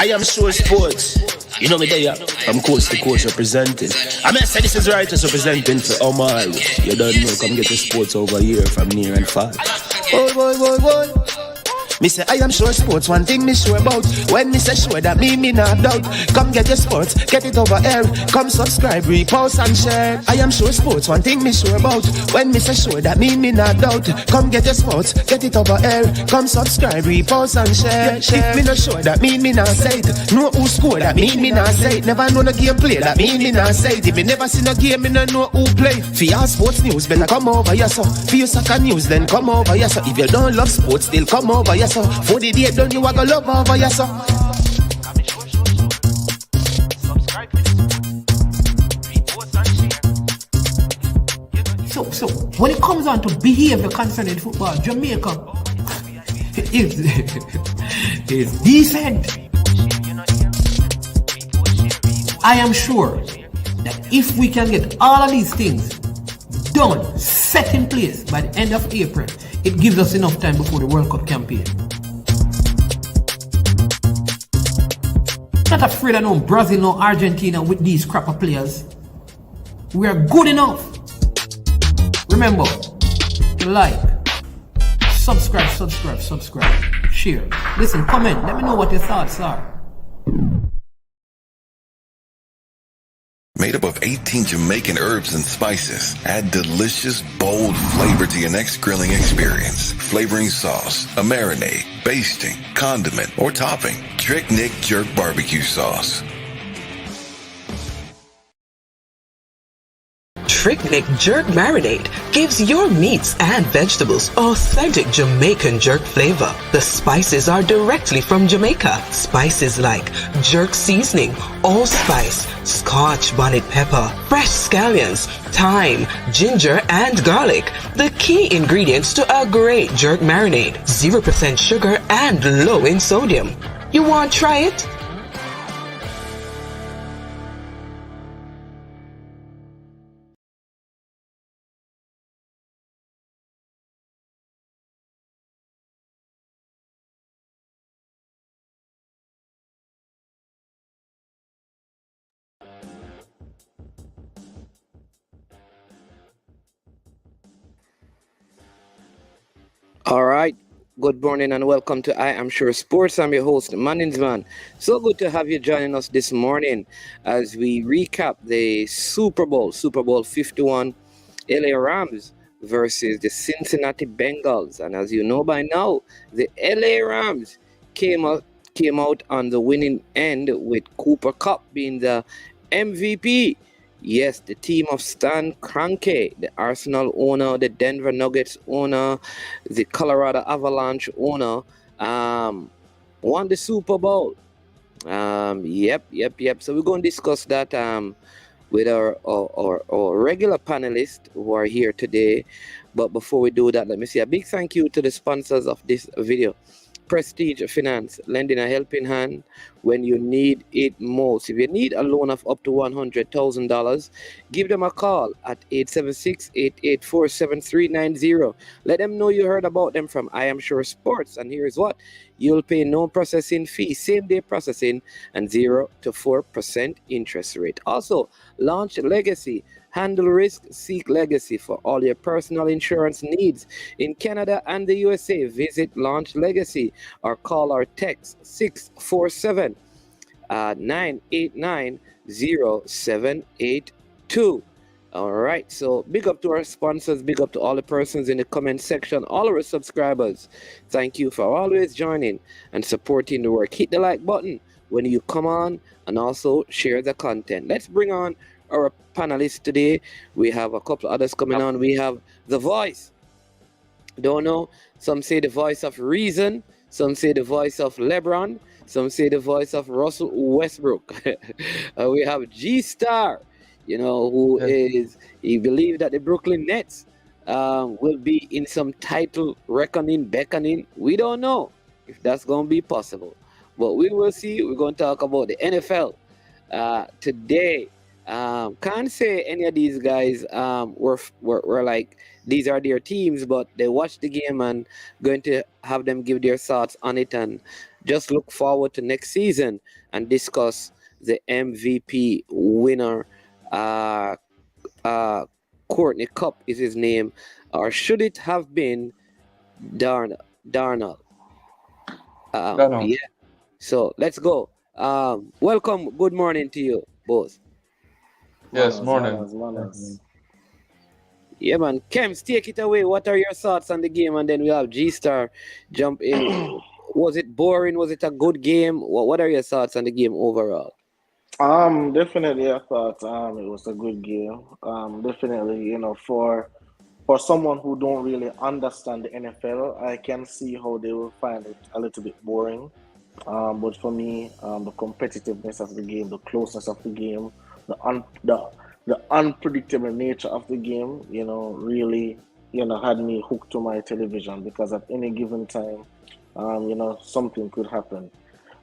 I am sure sports. You know me there, from coast to coast representing. I mean, I say this is righteous representing for Omar. You don't know, come get your sports over here from near and far. Boy. Me say I am sure sports, one thing me sure about. When me say sure, that me not doubt. Come get your sports, get it over here. Come subscribe, repost and share. I am sure sports, one thing me sure about. When me say sure, that me not doubt. Come get your sports, get it over here. Come subscribe, repost and share. If me not sure, that me not say it. Know who score, that me not say it. Never know the game play, that me not say it. If me never seen a game, me not know who play. For your sports news, better come over here so. For your soccer news, then come over here so. If you don't love sports, still come over here so. For the day done, you are gonna love over your son. So when it comes on to behavior concerning football, Jamaica is decent. I am sure that if we can get all of these things done, set in place by the end of April, it gives us enough time before the World Cup campaign. Not afraid of no Brazil, no Argentina with these crapper players. We are good enough. Remember, like, subscribe, share. Listen, comment, let me know what your thoughts are. Made up of 18 Jamaican herbs and spices. Add delicious, bold flavor to your next grilling experience. Flavoring sauce, a marinade, basting, condiment, or topping. Trick Nick Jerk Barbecue Sauce. Trick Nick Jerk Marinade gives your meats and vegetables authentic Jamaican jerk flavor. The spices are directly from Jamaica. Spices like jerk seasoning, allspice, Scotch bonnet pepper, fresh scallions, thyme, ginger, and garlic. The key ingredients to a great jerk marinade. 0% sugar and low in sodium. You want to try it? All right. Good morning and welcome to I Am Sure Sports. I'm your host, Manningsman. So good to have you joining us this morning as we recap the Super Bowl 51, LA Rams versus the Cincinnati Bengals. And as you know by now, the LA Rams came out on the winning end with Cooper Kupp being the MVP. Yes, the team of Stan Kroenke, the Arsenal owner, the Denver Nuggets owner, the Colorado Avalanche owner, won the Super Bowl. Yep. So we're going to discuss that with our regular panelists who are here today. But before we do that, let me say a big thank you to the sponsors of this video. Prestige Finance, lending a helping hand when you need it most. If you need a loan of up to $100,000, give them a call at 876-884-7390. Let them know you heard about them from I Am Sure Sports. And here's what: you'll pay no processing fee, same day processing, and 0 to 4% interest rate. Also, Launch Legacy. Handle risk, seek legacy for all your personal insurance needs. In Canada and the USA, visit Launch Legacy or call or text 647-989-0782. All right, so big up to our sponsors, big up to all the persons in the comment section, all our subscribers. Thank you for always joining and supporting the work. Hit the like button when you come on and also share the content. Let's bring on our panelists today. We have a couple others coming on. We have the voice. Don't know. Some say the voice of reason. Some say the voice of LeBron. Some say the voice of Russell Westbrook. We have G-Star, who he believes that the Brooklyn Nets will be in some title beckoning. We don't know if that's going to be possible, but we will see. We're going to talk about the NFL today. Can't say any of these guys were like these are their teams, but they watched the game and going to have them give their thoughts on it and just look forward to next season and discuss the MVP winner. Uh, Courtney Cup is his name, or should it have been Darnell? Yeah. So let's go. Welcome. Good morning to you both. Yes, morning. Yeah, man. Kems, take it away. What are your thoughts on the game? And then we have G Star jump in. Was it boring? Was it a good game? What are your thoughts on the game overall? Definitely I thought it was a good game. Definitely, for someone who don't really understand the NFL, I can see how they will find it a little bit boring. But for me, the competitiveness of the game, the closeness of the game, the unpredictable nature of the game, really, had me hooked to my television because at any given time, something could happen.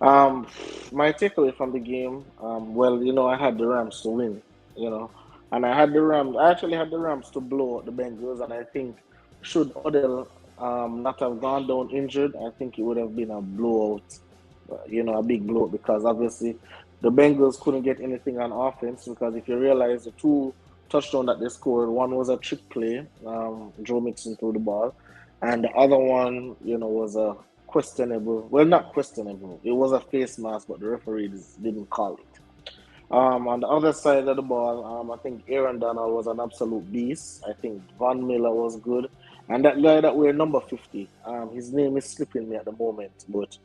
Um, my takeaway from the game, well, I had the Rams to win, you know, and I actually had the Rams to blow out the Bengals, and I think should Odell not have gone down injured, I think it would have been a blowout, a big blowout because obviously the Bengals couldn't get anything on offense because if you realize the two touchdowns that they scored, one was a trick play, Joe Mixon threw the ball, and the other one, was a questionable. Well, not questionable. It was a face mask, but the referees didn't call it. On the other side of the ball, I think Aaron Donald was an absolute beast. I think Von Miller was good. And that guy that we're number 50, his name is slipping me at the moment, but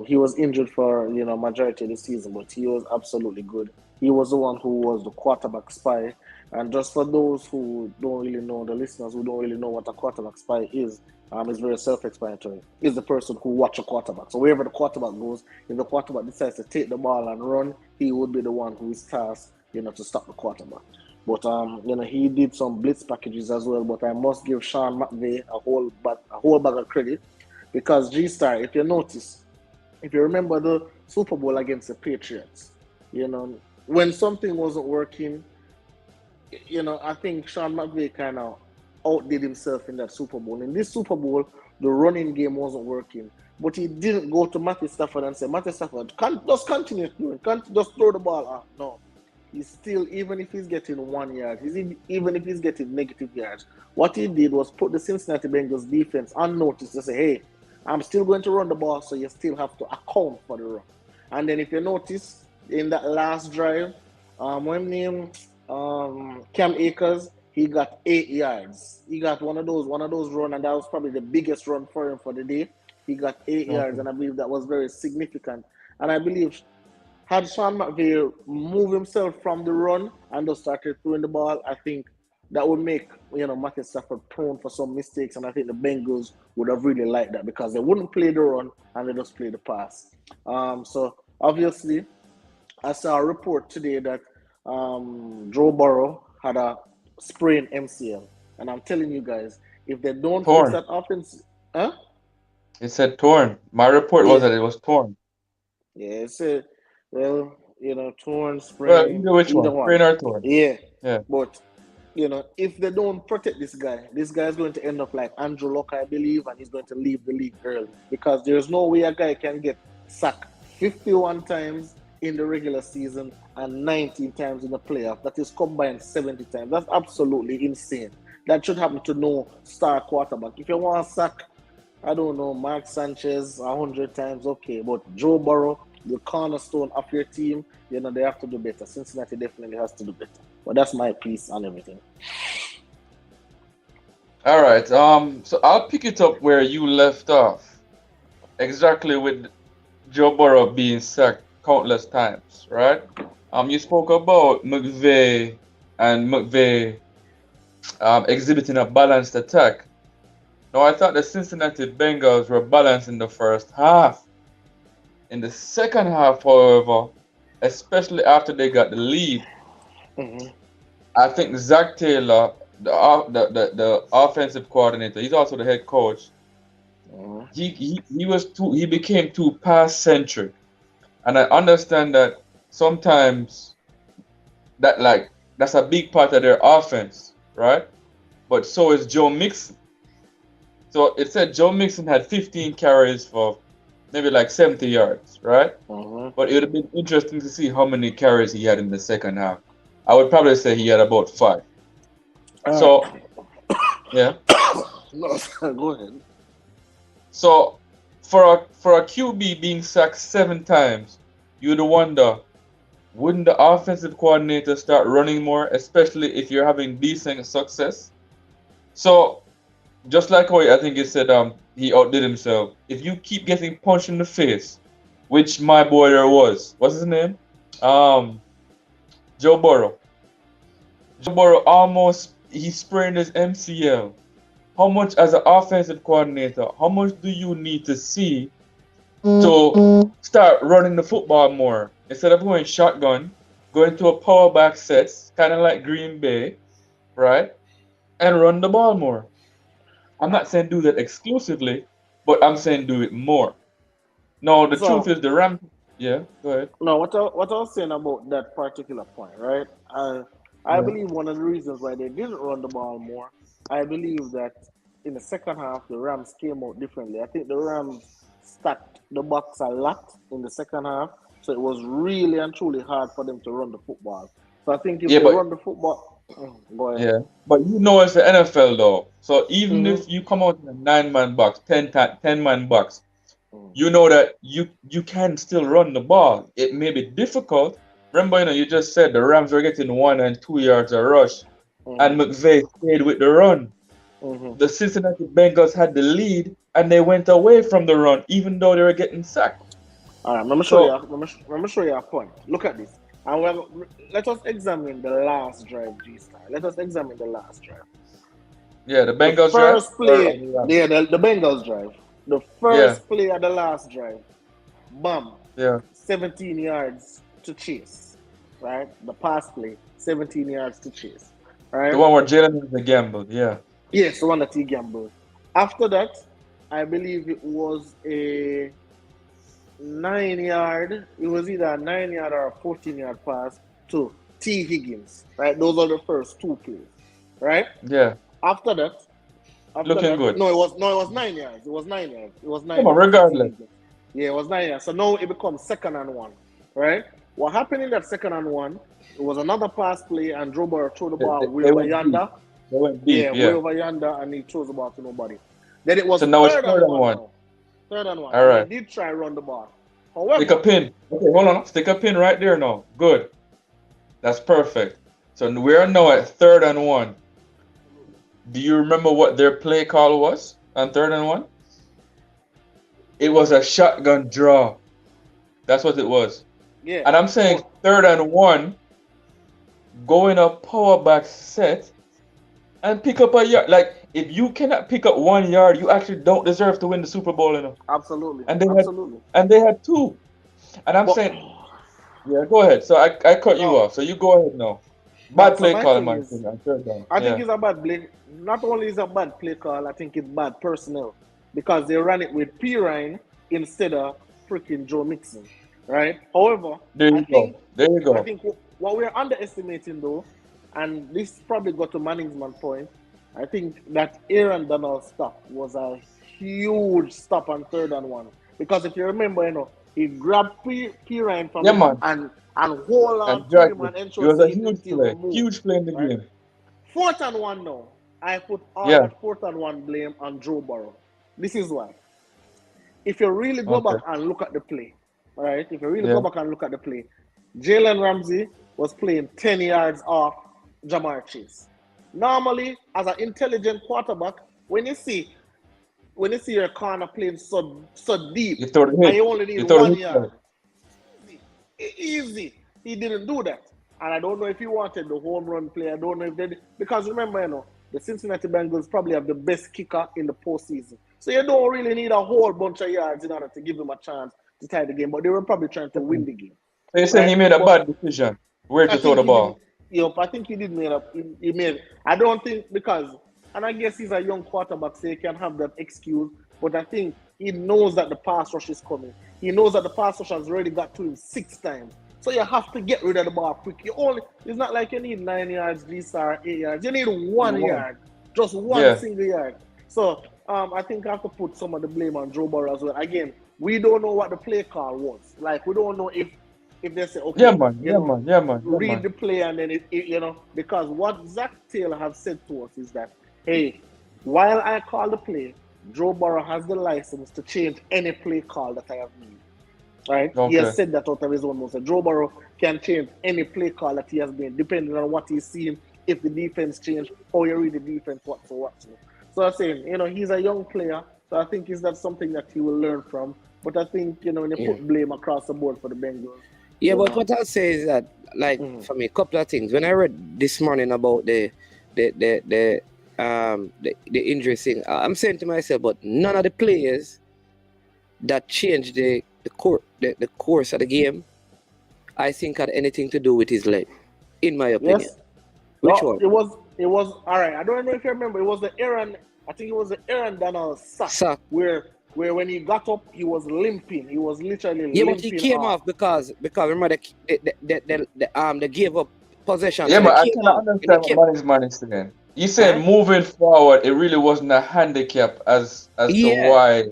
he was injured for, majority of the season, but he was absolutely good. He was the one who was the quarterback spy. And just for those who don't really know, the listeners who don't really know what a quarterback spy is, it's very self-explanatory. Is the person who watch a quarterback. So wherever the quarterback goes, if the quarterback decides to take the ball and run, he would be the one who is tasked, to stop the quarterback. But he did some blitz packages as well. But I must give Sean McVay a whole bag of credit because G-Star, if you notice, if you remember the Super Bowl against the Patriots, when something wasn't working, I think Sean McVay kind of outdid himself in that Super Bowl. In this Super Bowl, the running game wasn't working. But he didn't go to Matthew Stafford and say, Matthew Stafford, just continue doing, just throw the ball out. No. He's still, even if he's getting 1 yard, even if he's getting negative yards, what he did was put the Cincinnati Bengals defense on notice to say, hey, I'm still going to run the ball, so you still have to account for the run. And then if you notice, in that last drive, when named Cam Akers, he got 8 yards. He got one of those runs, and that was probably the biggest run for him for the day. He got 8 yards, and I believe that was very significant. And I believe had Sean McVay moved himself from the run and just started throwing the ball, I think that would make Matthew Stafford prone for some mistakes, and I think the Bengals would have really liked that because they wouldn't play the run and they just play the pass. So obviously, I saw a report today that Joe Burrow had a sprained MCL, and I'm telling you guys, if they don't fix that offense, It said torn. My report was that it was torn. Yeah, it's a torn, Well, sprain, either one. sprain or torn. Yeah. Yeah. But if they don't protect this guy is going to end up like Andrew Luck, I believe, and he's going to leave the league early because there's no way a guy can get sacked 51 times in the regular season and 19 times in the playoff. That is combined 70 times. That's absolutely insane. That should happen to no star quarterback. If you want to sack, I don't know, Mark Sanchez 100 times, okay. But Joe Burrow, the cornerstone of your team, they have to do better. Cincinnati definitely has to do better. But that's my piece on everything. All right. So I'll pick it up where you left off. Exactly with Joe Burrow being sacked countless times, right? You spoke about McVay and McVay exhibiting a balanced attack. Now, I thought the Cincinnati Bengals were balanced in the first half. In the second half, however, especially after they got the lead, I think Zach Taylor, the offensive coordinator, he's also the head coach. He became too pass centric, and I understand that sometimes that's a big part of their offense, right? But so is Joe Mixon. So it said Joe Mixon had 15 carries for maybe like 70 yards, right? Mm-hmm. But it would have been interesting to see how many carries he had in the second half. I would probably say he had about 5. All So, right. yeah. No, go ahead. So, for a QB being sacked 7 times, you'd wonder, wouldn't the offensive coordinator start running more, especially if you're having decent success? So, just like how I think he said, he outdid himself. If you keep getting punched in the face, which my boy there was, what's his name? Um, Joe Burrow. Joe Burrow almost he sprained his MCL. How much, as an offensive coordinator, how much do you need to see to start running the football more instead of going shotgun, going to a power back sets, kind of like Green Bay, right? And run the ball more. I'm not saying do that exclusively, but I'm saying do it more. No, the truth So, is the Rams. Yeah, go ahead. no, what I was saying about that particular point, right? I Yeah. believe one of the reasons why they didn't run the ball more, I believe that in the second half the Rams came out differently. I think the Rams stacked the box a lot in the second half, so it was really and truly hard for them to run the football. So I think if Yeah, they but run the football, go ahead. yeah, but it's the NFL though. So even Mm-hmm. if you come out in a 9-man box, 10-man box, Mm-hmm. you know that you can still run the ball. It may be difficult. Remember, you just said the Rams were getting 1 and 2 yards a rush, and Mm-hmm. McVay stayed with the run. Mm-hmm. The Cincinnati Bengals had the lead, and they went away from the run, even though they were getting sacked. All right, let me show you. So Let me show you a point. Look at this. And let us examine the last drive, G Star. Let us examine the last drive. yeah, the The Bengals drive. first play, yeah, the Bengals drive. The Yeah, first play of the last drive, bam, yeah. 17 yards to chase. Right? The pass play, 17 yards to chase. The Right? one where Jalen is the gamble. Yeah, Yes, the one that he gambled. After that, I believe it was a 9 yard. It was either a 9 yard or a 14 yard pass to T. Higgins. Right? Those are the first 2 plays. Right? yeah. After that, Looking good. no, it was 9 yards. It was 9 yards. It was Come nine on, yards to T. regardless. Higgins. Yeah, it was 9 yards. So now it becomes 2nd and 1. Right? What happened in that 2nd and 1? It was another pass play, and Joe Burrow threw the They, ball they, way they over went deep. yonder. They went Yeah, deep. way Yeah. over yonder, and he throws the ball to nobody. Then it was So now it's third third and and one one. now. 3rd and 1. All And they right. did try run the ball. Stick a However, pin. Okay, hold on. Stick a pin right there now. Good. That's perfect. So we're now at 3rd and 1. Do you remember what their play call was on 3rd and 1? It was a shotgun draw. That's what it was. yeah. And I'm saying But 3rd and 1, go in a power back set and pick up a yard. Like, if you cannot pick up 1 yard, you actually don't deserve to win the Super Bowl, absolutely, And they had absolutely. and they had 2. And I'm But saying, yeah, go ahead. So I cut you no, off. So you go ahead now. but Bad so play my call in thing my is, opinion. 3rd down. I think Yeah. it's a bad play. Not only is a bad play call, I think it's bad personnel because they ran it with Pirine instead of freaking Joe Mixon, right? However, There I you go. think There you I go. think what we're underestimating though, and this probably got to Manningsman's point, I think that Aaron Donald's stop was a huge stop on 3rd and 1 because if you remember, he grabbed Pirine from Yeah, him man. and hold And on to drag him it. and It ensure was a he huge didn't play. even move, Huge play in the right? game. 4th and 1 now. I put all Yeah. that 4th and 1 blame on Joe Burrow. This is why. If you really go Okay. back and look at the play, all right? If you really go Yeah. back and look at the play, Jalen Ramsey was playing 10 yards off Jamar Chase. Normally, as an intelligent quarterback, when you see your corner playing so deep You throw the and hit. you only need You throw the 1 hit yard, play. easy. He didn't do that. And I don't know if he wanted the home run play. I don't know if they did. Because remember, the Cincinnati Bengals probably have the best kicker in the postseason. So you don't really need a whole bunch of yards in order to give him a chance to tie the game. But they were probably trying to win the game. So you're saying Right? he made a But bad decision where I to throw think the he did. ball. I think he did made up. He made. I don't think because, and I guess he's a young quarterback, so he can have that excuse. But I think he knows that the pass rush is coming. He knows that the pass rush has already got to him 6 times. So you have to get rid of the ball quick. It's not like you need 9 yards, 8 yards. You need 1 yard, just one Yeah. single yard. So I think I have to put some of the blame on Joe Burrow as well. Again, we don't know what the play call was. Like we don't know if they say, okay, Yeah, man. Yeah, man. Yeah, man. Yeah, read man. the play and then it because what Zach Taylor have said to us is that, hey, while I call the play, Joe Burrow has the license to change any play call that I have made. Right? He Okay. has said that out of his own mouth. So Joe Burrow can change any play call that he has made, depending on what he's seeing, if the defense changed, how you read the defense, what. So I'm saying, he's a young player, so I think is that something that he will learn from. But I think, when you put blame across the board for the Bengals. Yeah, but what I'll say is that, like, for me, a couple of things. When I read this morning about the injury thing, I'm saying to myself, but none of the players that changed the course of the game, I think had anything to do with his leg, in my opinion. Yes. Which one? It was all right. I don't know if you remember. It was the Aaron Donald sack. Where when he got up, he was limping. He was literally limping. Yeah, but he came off because remember they gave up possession. Yeah, so but I cannot understand what man is saying. He said moving forward, it really wasn't a handicap as to why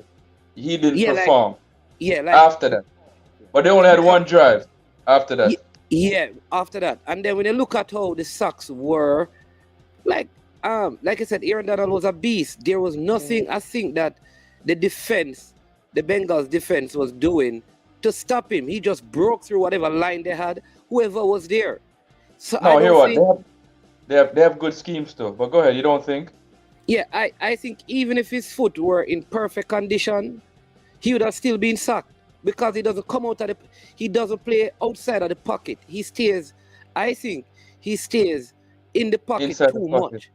he didn't perform. After that, but they only had one drive after that. Yeah, after that, and then when you look at how the sacks were, like I said, Aaron Donald was a beast. There was nothing I think that the Bengals defense was doing to stop him. He just broke through whatever line they had, whoever was there. So no, hear what they have good schemes too. But go ahead, you don't think? Yeah, I think even if his foot were in perfect condition, he would have still been sacked because he doesn't come out of he doesn't play outside of the pocket. He stays in the pocket Inside too much.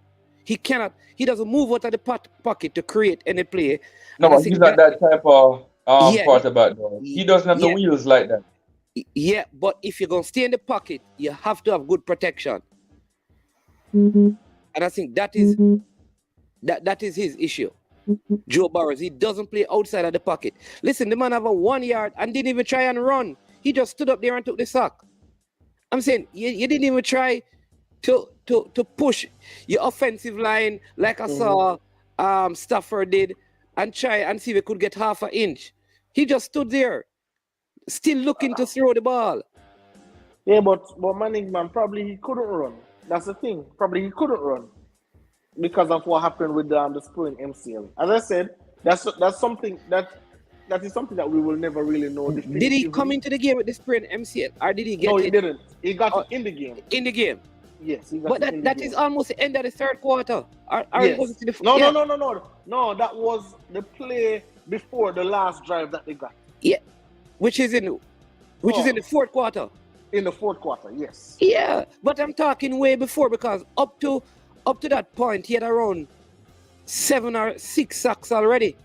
He doesn't move out of the pocket to create any play. No, but he's not that type of quarterback though. He doesn't have the wheels like that. Yeah, but if you're gonna stay in the pocket, you have to have good protection. And I think that is his issue. Joe Burrow, he doesn't play outside of the pocket. Listen, the man have a 1 yard and didn't even try and run. He just stood up there and took the sack. I'm saying you didn't even try to push your offensive line like I saw Stafford did and try and see if he could get half an inch. He just stood there, still looking to throw the ball. Yeah, but Manning, probably he couldn't run. That's the thing. Probably he couldn't run because of what happened with the sprained MCL. As I said, that's something that is something that we will never really know. Did he come into the game with the sprained MCL, or did he get it? No, he didn't. He got it in the game. In the game. Yes, he got but it in the that game. is almost the end of the third quarter. Yes. No. That was the play before the last drive that they got. Yeah, which is in the fourth quarter. In the fourth quarter, yes. Yeah, but I'm talking way before because up to that point he had around 7 or 6 sacks already.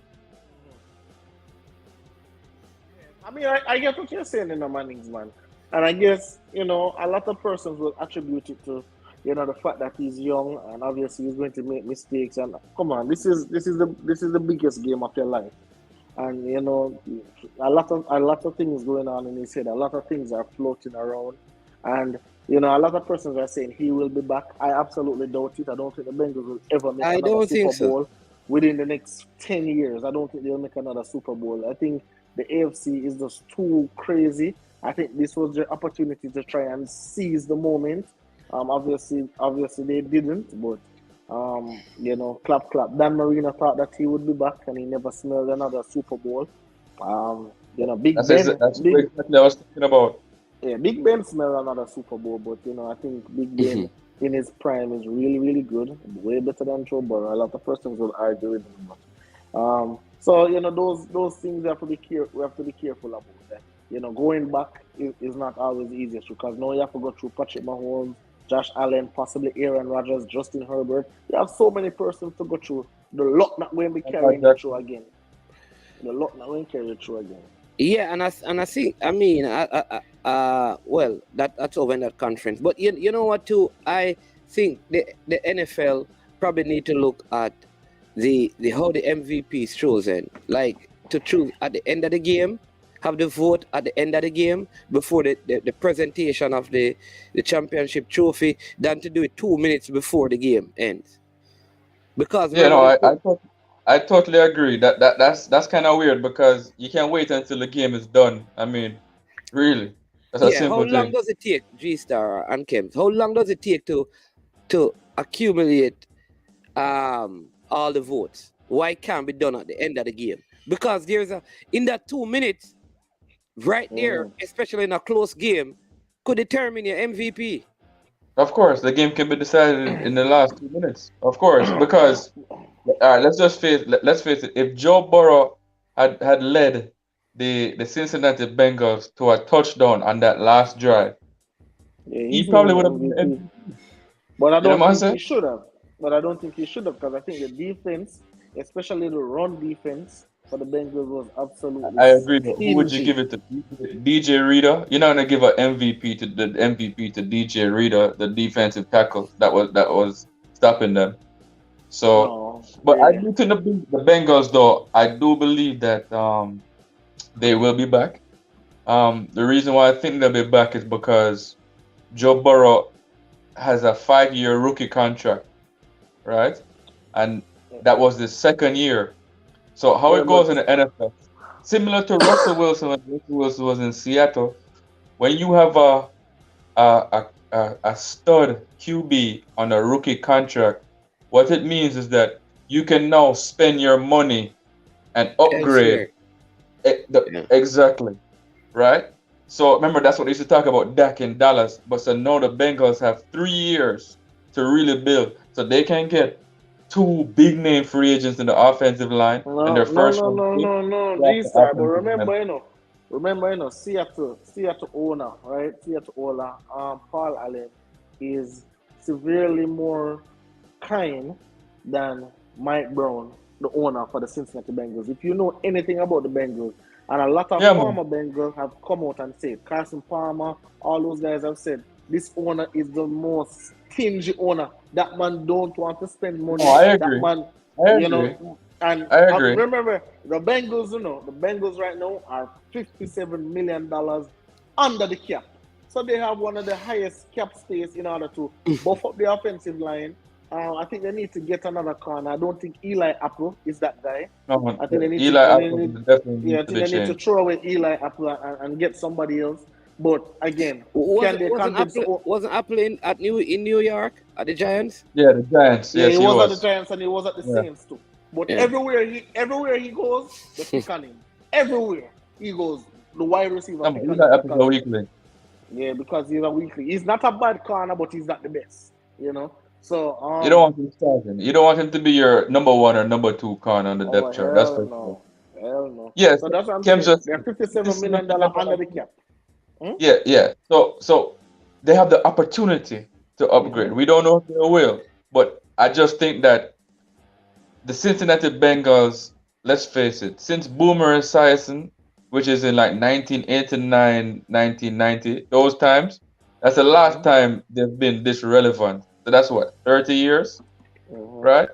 I mean, I get what you're saying in the Mannings, man. And I guess, a lot of persons will attribute it to, the fact that he's young and obviously he's going to make mistakes. And come on, this is the biggest game of your life. And a lot of things going on in his head. A lot of things are floating around. And a lot of persons are saying he will be back. I absolutely doubt it. I don't think the Bengals will ever make another Super Bowl within the next 10 years. I don't think they'll make another Super Bowl. I think the AFC is just too crazy. I think this was their opportunity to try and seize the moment. Obviously they didn't, but clap. Dan Marino thought that he would be back, and he never smelled another Super Bowl. Big That's Ben. exactly what I was thinking about. Yeah, Big Ben smelled another Super Bowl, but I think Big Ben in his prime is really, really good, way better than Joe Burrow. A lot of persons will argue with him, but so those things we have to be careful about. That going back is not always easy because now you have to go through Patrick Mahomes, Josh Allen, possibly Aaron Rodgers, Justin Herbert. You have so many persons to go through. The luck not going to be carrying you through again. Yeah, and I think well, that's over in that conference. But you know what too? I think the NFL probably need to look at the how the MVP is chosen. Like to choose at the end of the game, have the vote at the end of the game before the presentation of the championship trophy than to do it 2 minutes before the game ends. Because I I totally agree. That's kind of weird because you can't wait until the game is done. I mean, really, that's a Yeah, how simple long thing. does it take, G Star and Kems? How long does it take to accumulate all the votes? Why can't be done at the end of the game? Because there's a in that 2 minutes right there, especially in a close game, could determine your MVP. Of course, the game can be decided in the last 2 minutes. Of course, because all right, let's face it. If Joe Burrow had led the Cincinnati Bengals to a touchdown on that last drive, Yeah, he he's named probably the would have been the MVP. MVP. But I You know don't what I'm think he saying? should have. But I don't think he should have because I think the defense, especially the run defense for the Bengals, was absolutely I agree, but who would you stingy. give it to? DJ Reader? You're not gonna give an MVP to DJ Reader, the defensive tackle that was stopping them. So, No, but I yeah. do think the Bengals though, I do believe that they will be back. The reason why I think they'll be back is because Joe Burrow has a 5-year rookie contract, right? And that was the second year. So how Yeah, it but goes in the NFL, similar to Russell Wilson when Russell Wilson was in Seattle, when you have a stud QB on a rookie contract, what it means is that you can now spend your money and upgrade Elsewhere. Yeah. exactly, right? So remember that's what they used to talk about Dak in Dallas, but so now the Bengals have 3 years to really build, so they can get two big name free agents in the offensive line and no, their no, first no, round no, pick. no, no, That's G the Star. But offensive line. Seattle owner, right? Seattle owner, Paul Allen is severely more kind than Mike Brown, the owner for the Cincinnati Bengals. If you know anything about the Bengals, and a lot of Yeah, man. former Bengals have come out and said, Carson Palmer, all those guys have said, this owner is the most stingy owner. That man don't want to spend No, money. I That agree. man, I you agree. know, and I agree. remember the Bengals, the Bengals right now are $57 million under the cap. So they have one of the highest cap space in order to buff up the offensive line. I think they need to get another corner. I don't think Eli Apple is that guy. No, man. I think they need to. Eli I Apple need, definitely yeah, I needs to think be they need to changed. throw away Eli Apple and get somebody else. But again, can Wasn't they wasn't convince? Apple wasn't Apple in New York at the Giants? Yeah, the Giants. Yeah, Yes, he he was at the was. Giants and he was at the Yeah. Saints too. But Yeah. everywhere he goes, they pick on him. Everywhere he goes, the wide receiver No, pick but on Eli him Apple's a because weakling. because he's a weakling. He's not a bad corner, but he's not the best. So You don't want him starting. You don't want him to be your number one or number two corner on the oh depth chart. That's hell for sure. no, hell no. Yes, So that's what I'm Kim's saying. just They're $57 million under $57 million. the cap. Yeah, yeah. So they have the opportunity to upgrade. We don't know if they will, but I just think that the Cincinnati Bengals, let's face it, since Boomer Esiason, which is in like 1989, 1990, those times, that's the last time they've been this relevant. So that's what, 30 years, right?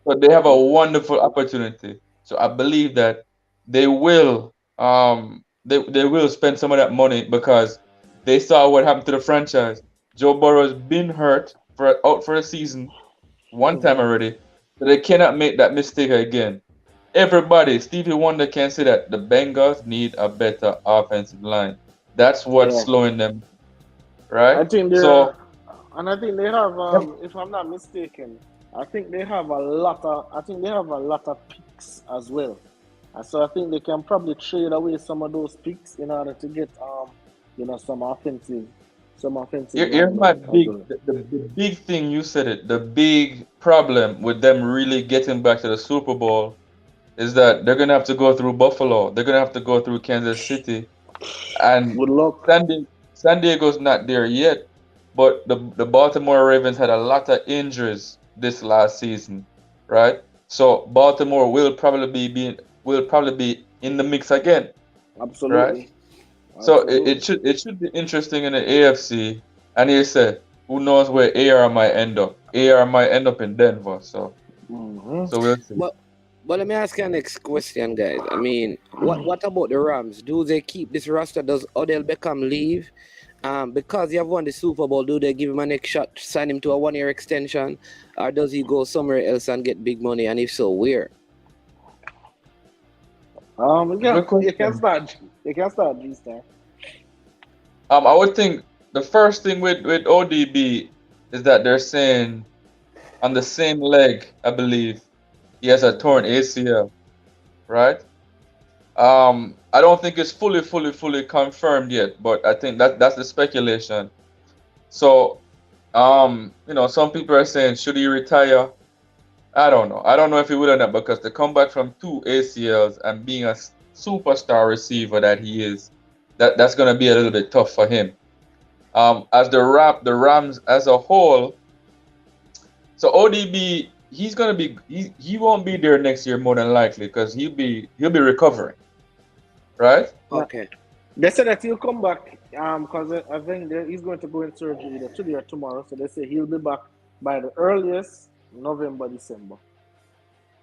So they have a wonderful opportunity. So I believe that they will they will spend some of that money because they saw what happened to the franchise. Joe Burrow's been hurt out for a season one time already, so they cannot make that mistake again. Everybody, Stevie Wonder can say that the Bengals need a better offensive line. That's what's Yeah. slowing them, I right? think So I think they have, if I'm not mistaken, I think they have a lot of picks as well. And so I think they can probably trade away some of those picks in order to get some offensive here's my linemen as big well. the big thing you said it. The big problem with them really getting back to the Super Bowl is that they're gonna have to go through Buffalo. They're gonna have to go through Kansas City, and Good luck. San Diego's not there yet. But the Baltimore Ravens had a lot of injuries this last season, right? So Baltimore will probably be in the mix again, right? Absolutely. So it should be interesting in the AFC. And he said, who knows where AR might end up? AR might end up in Denver. So we'll see. But let me ask you next question, guys. I mean, what about the Rams? Do they keep this roster? Does Odell Beckham leave? Because you have won the Super Bowl, do they give him a next shot, sign him to a 1-year extension, or does he go somewhere else and get big money? And if so, where? Good You can question. start. You can start G-Star. I would think the first thing with ODB is that they're saying on the same leg, I believe, he has a torn ACL, right? I don't think it's fully confirmed yet, but I think that's the speculation. So, some people are saying, should he retire? I don't know. I don't know if he would or not because to come back from two ACLs and being a superstar receiver that he is, that's gonna be a little bit tough for him. As the Rams as a whole, so ODB, he won't be there next year more than likely because he'll be recovering, right? Yeah. Okay. They said that he'll come back because I think he's going to go in surgery either today or tomorrow. So they say he'll be back by the earliest November, December.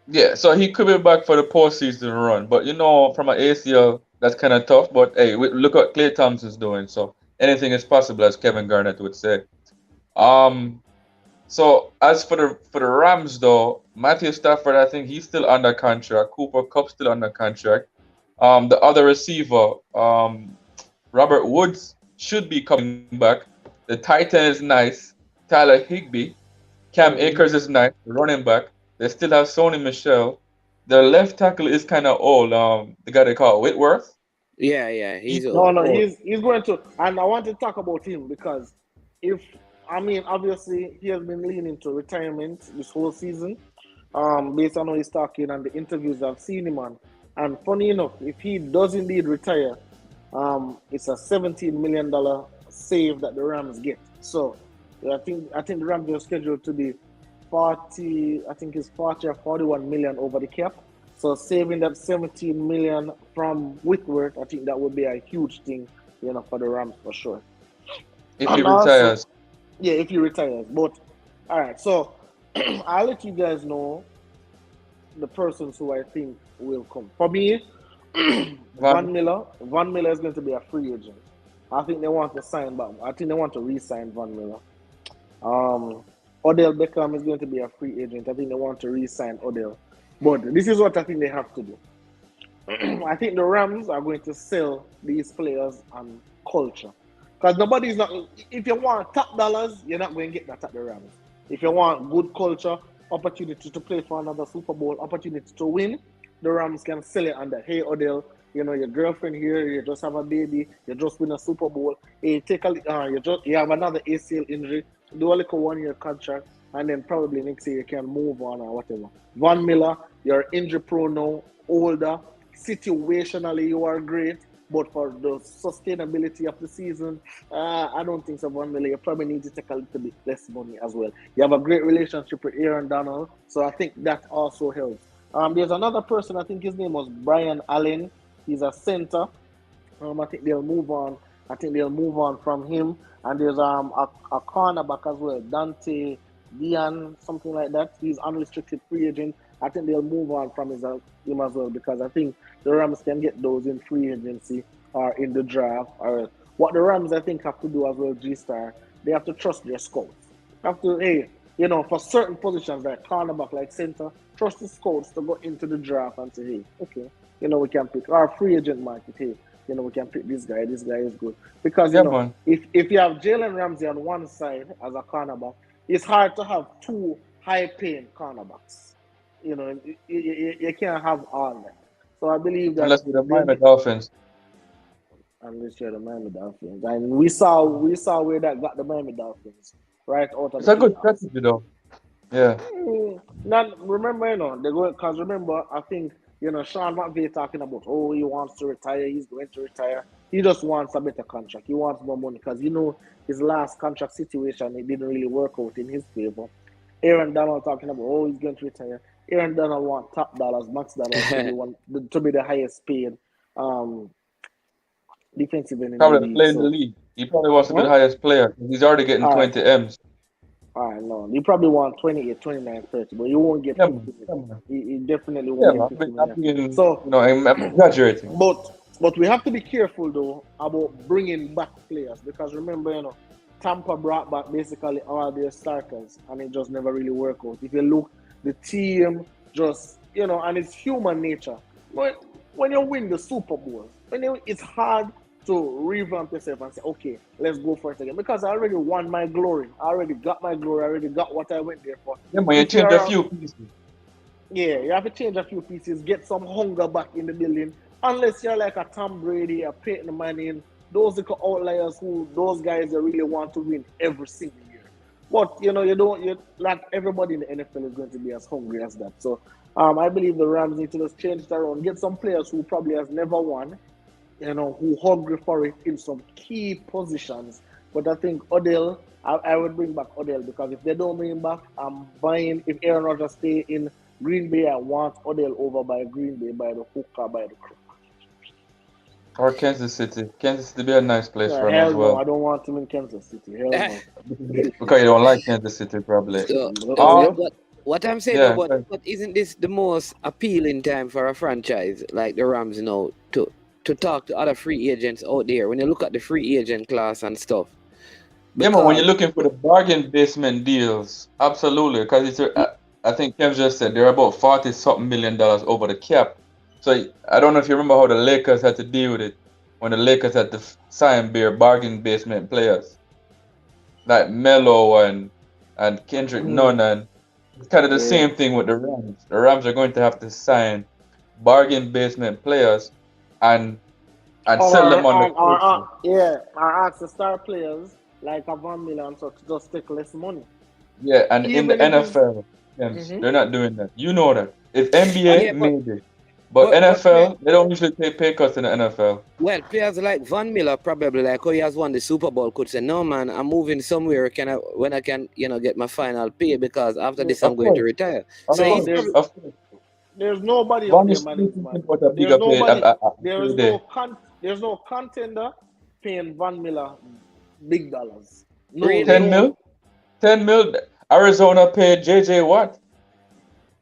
Yeah, so he could be back for the postseason run, but from an ACL, that's kind of tough. But hey, look what Klay Thompson's doing, so anything is possible, as Kevin Garnett would say. Um, so as for the Rams, though, Matthew Stafford, I think he's still under contract. Cooper Kupp still under contract. The other receiver, Robert Woods, should be coming back. The Titan is nice. Tyler Higbee. Cam Akers is nice, running back. They still have Sony Michel. Their left tackle is kind of old. The guy they call Whitworth. Yeah, He's he's No, old. no, old. he's going to, and I want to talk about him because if obviously he has been leaning to retirement this whole season, based on how he's talking and the interviews I've seen him on. And funny enough, if he does indeed retire, it's a $17 million save that the Rams get. So yeah, I think the Rams are scheduled to be 40, I think it's 40 or 41 million over the cap. So saving that 17 million from Whitworth, I think that would be a huge thing, for the Rams for sure. If he And also, retires. yeah, if he retires. But all right, so I'll let you guys know the persons who I think will come. For me, Van, Von Miller is going to be a free agent. I think they want to sign back. I think they want to re-sign Von Miller. Odell Beckham is going to be a free agent. I think they want to re-sign Odell. But this is what I think they have to do. I think the Rams are going to sell these players on culture. Because nobody's not, if you want top dollars, you're not going to get that at the Rams. If you want good culture, opportunity to play for another Super Bowl, opportunity to win, the Rams can sell it on that. Hey, Odell, your girlfriend here, you just have a baby, you just win a Super Bowl. Hey, you have another ACL injury, do a little 1-year contract, and then probably next year you can move on or whatever. Von Miller, you're injury prone now, older, situationally you are great, but for the sustainability of the season, I don't think so. Von Miller, you probably need to take a little bit less money as well. You have a great relationship with Aaron Donald, so I think that also helps. There's another person, I think his name was Brian Allen. He's a center. I think they'll move on. I think they'll move on from him. And there's a cornerback as well, Dante Dion, something like that. He's unrestricted free agent. I think they'll move on from him as well because I think the Rams can get those in free agency or in the draft. Or what the Rams I think have to do as well, G-Star, they have to trust their scouts. Have to, for certain positions like cornerback, like center, trust the scouts to go into the draft and say, hey, okay, we can pick our free agent market. Hey, we can pick this guy. This guy is good. Because, yeah, man. if you have Jalen Ramsey on one side as a cornerback, it's hard to have two high-paying cornerbacks. You can't have all that. So I believe that Unless you're the Miami Dolphins. unless you're the Miami Dolphins, and we saw where that got the Miami Dolphins right out of It's the a good playoffs. strategy, though. Yeah. Not remember, they go because remember, I think Sean McVay talking about he wants to retire, he's going to retire. He just wants a better contract. He wants more money because his last contract situation it didn't really work out in his favor. Aaron Donald talking about he's going to retire. Aaron Donald wants top dollars, max dollars to be the highest paid defensive end in the Probably league. play in the So, league. He probably wants to be the huh? highest player. He's already getting All right. 20 M's. All right, no. You probably want 28, 29, 30, but you won't get Yeah, 50 man. Yeah, million. man. You definitely Yeah, won't get man. 50 I'm million. being, So, I'm exaggerating. but we have to be careful, though, about bringing back players because remember, Tampa brought back basically all their starters and it just never really worked out. If you look, the team just, and it's human nature. But when you win the Super Bowl, it's hard to revamp yourself and say, okay, let's go for it again. Because I already won my glory. I already got my glory. I already got what I went there for. Yeah, but you change a few pieces. Yeah, you have to change a few pieces, get some hunger back in the building. Unless you're like a Tom Brady, a Peyton Manning, those little outliers those guys that really want to win every single year. But not everybody in the NFL is going to be as hungry as that. So I believe the Rams need to just change it around, get some players who probably has never won, who hungry for it in some key positions. But I think Odell, I would bring back Odell, because if they don't bring him back, I'm buying. If Aaron Rodgers stay in Green Bay, I want Odell over by Green Bay by the hook or by the crook. Or Kansas City. Kansas City be a nice place for him Hell as well. no, I don't want him in Kansas City. Hell no. Because you don't like Kansas City, probably. So, what I'm saying, Yeah, but isn't this the most appealing time for a franchise like the Rams, to talk to other free agents out there when you look at the free agent class and stuff? Yeah, but when you're looking for the bargain basement deals, absolutely. Because I think Kev just said they're about $40-something million over the cap. So I don't know if you remember how the Lakers had to deal with it when the Lakers had to sign their bargain basement players like Melo and Kendrick Nunn, and it's kind of the same thing with the Rams. The Rams are going to have to sign bargain basement players and sell them on or ask the star players like a Von Miller and so to just take less money. Yeah, and in the NFL, they're not doing that. You know that. If NBA, maybe. But NFL, they don't usually take pay cuts in the NFL. Well, players like Von Miller, probably like he has won the Super Bowl, could say, no man, I'm moving somewhere when I can get my final pay, because after this I'm going to retire. So there's nobody Von up there, man. There's no contender paying Von Miller big dollars. No, really? 10 mil? 10 mil? Arizona paid JJ Watt.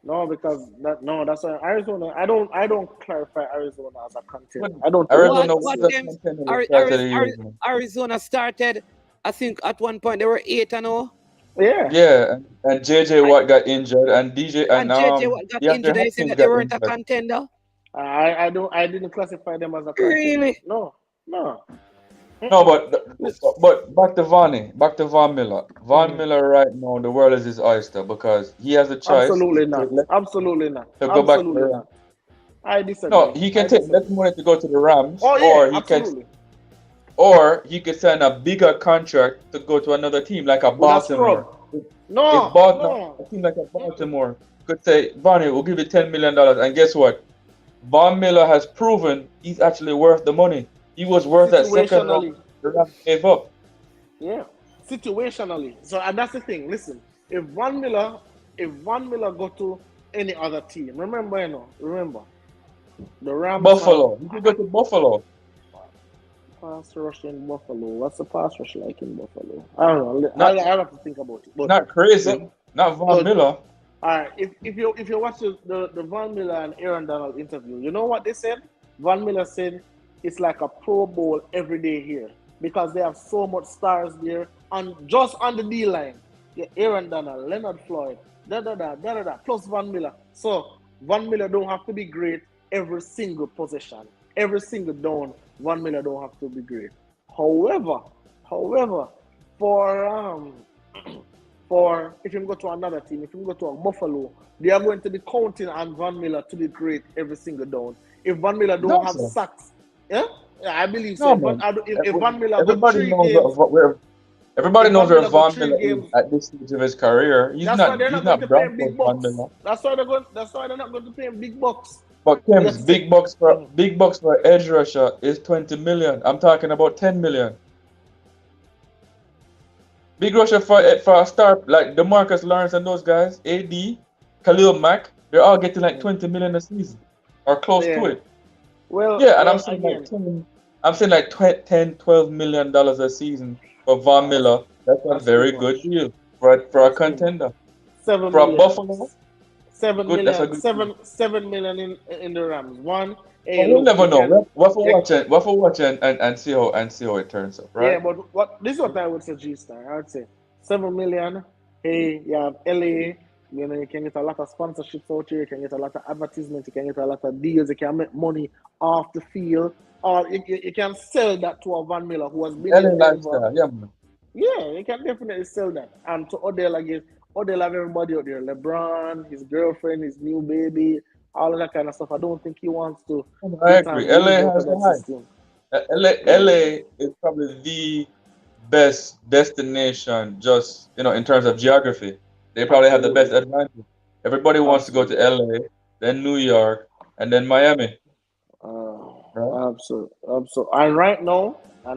No, because that's why Arizona. I don't clarify Arizona as a contender. I don't. Arizona started. I think at one point they were 8-0. Yeah. Yeah, and JJ Watt got injured, and JJ Watt got injured. They said that they weren't a contender. I didn't classify them as a contender. Really? No. No, but back to Von Miller. Von Miller right now, the world is his oyster because he has a choice. Absolutely not. To go back to the Rams. I disagree. No, he can take less money to go to the Rams, or he could sign a bigger contract to go to another team like a Baltimore. A team like a Baltimore could say, Vonnie, we'll give you $10 million, and guess what? Von Miller has proven he's actually worth the money. He was worth that second round. The Rams gave up. Yeah, situationally. So, and that's the thing. Listen, if Von Miller go to any other team, remember, the Rams. Buffalo. You could go to Buffalo. Pass rush in Buffalo. What's the pass rush like in Buffalo? I don't know. I have to think about it. But, not crazy. Not Von Miller. All right. If you watch the Von Miller and Aaron Donald interview, you know what they said? Von Miller said it's like a Pro Bowl every day here because they have so much stars there, and just on the D line, Aaron Donald, Leonard Floyd, plus Von Miller. So Von Miller don't have to be great every single possession, every single down. Von Miller don't have to be great. However, for if you go to another team, if you go to a Buffalo, they are going to be counting on Von Miller to be great every single down. If Von Miller don't have sacks, I believe so. If Von Miller everybody knows where Von Miller is at this stage of his career. He's not brown for Von Miller. That's why they're not going to pay him big bucks. But Kim's big bucks for edge rusher is $20 million. I'm talking about $10 million. Big rusher for a star like DeMarcus Lawrence and those guys, AD, Khalil Mack, they're all getting like $20 million a season or close to it. Well, and I'm saying like $10-12 million a season for Von Miller. That's a very good deal for a contender. For a Buffalo. $7 million in the Rams. We'll never know. We'll have to watch and see how it turns out, right? Yeah, but this is what I would say, G-Star. I would say $7 million. Hey, you have LA, You know, you can get a lot of sponsorships out here, you can get a lot of advertisements, you can get a lot of deals, you can make money off the field, or you can sell that to a Van Miller who has been LA in Denver. lifestyle, yeah, man. Yeah, you can definitely sell that. And to Odell, I guess, Odell have everybody out there. LeBron, his girlfriend, his new baby, all of that kind of stuff. I don't think he wants to I get agree. and live LA out has of the that hype. system. LA is probably the best destination, just in terms of geography. They probably have the best advantage. Everybody wants to go to LA, then New York, and then Miami. Right? Absolutely, absolutely. And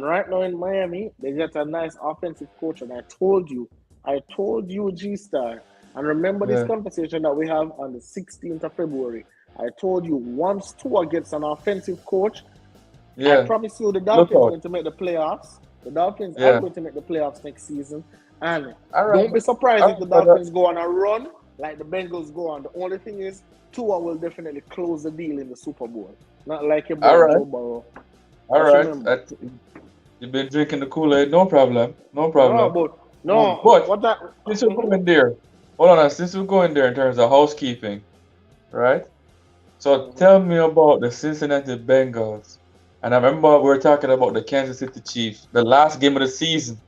right now in Miami, they got a nice offensive coach. And I told you, G Star. And remember this Yeah. conversation that we have on the 16th of February. I told you once Tua gets an offensive coach, I Yeah. promise you the Look Dolphins are out. going to make the playoffs. The Dolphins Yeah. are going to make the playoffs next season. And All right. don't be surprised All if the right, brother. Dolphins go on a run like the Bengals go on. The only thing is, Tua will definitely close the deal in the Super Bowl. Not like your boy All right. Joe Burrow. All Just right. remember. You've been drinking the Kool-Aid, no problem. No No, problem. but But since we're going there, hold on, since we're going there in terms of housekeeping, right? So tell me about the Cincinnati Bengals. And I remember we were talking about the Kansas City Chiefs, the last game of the season.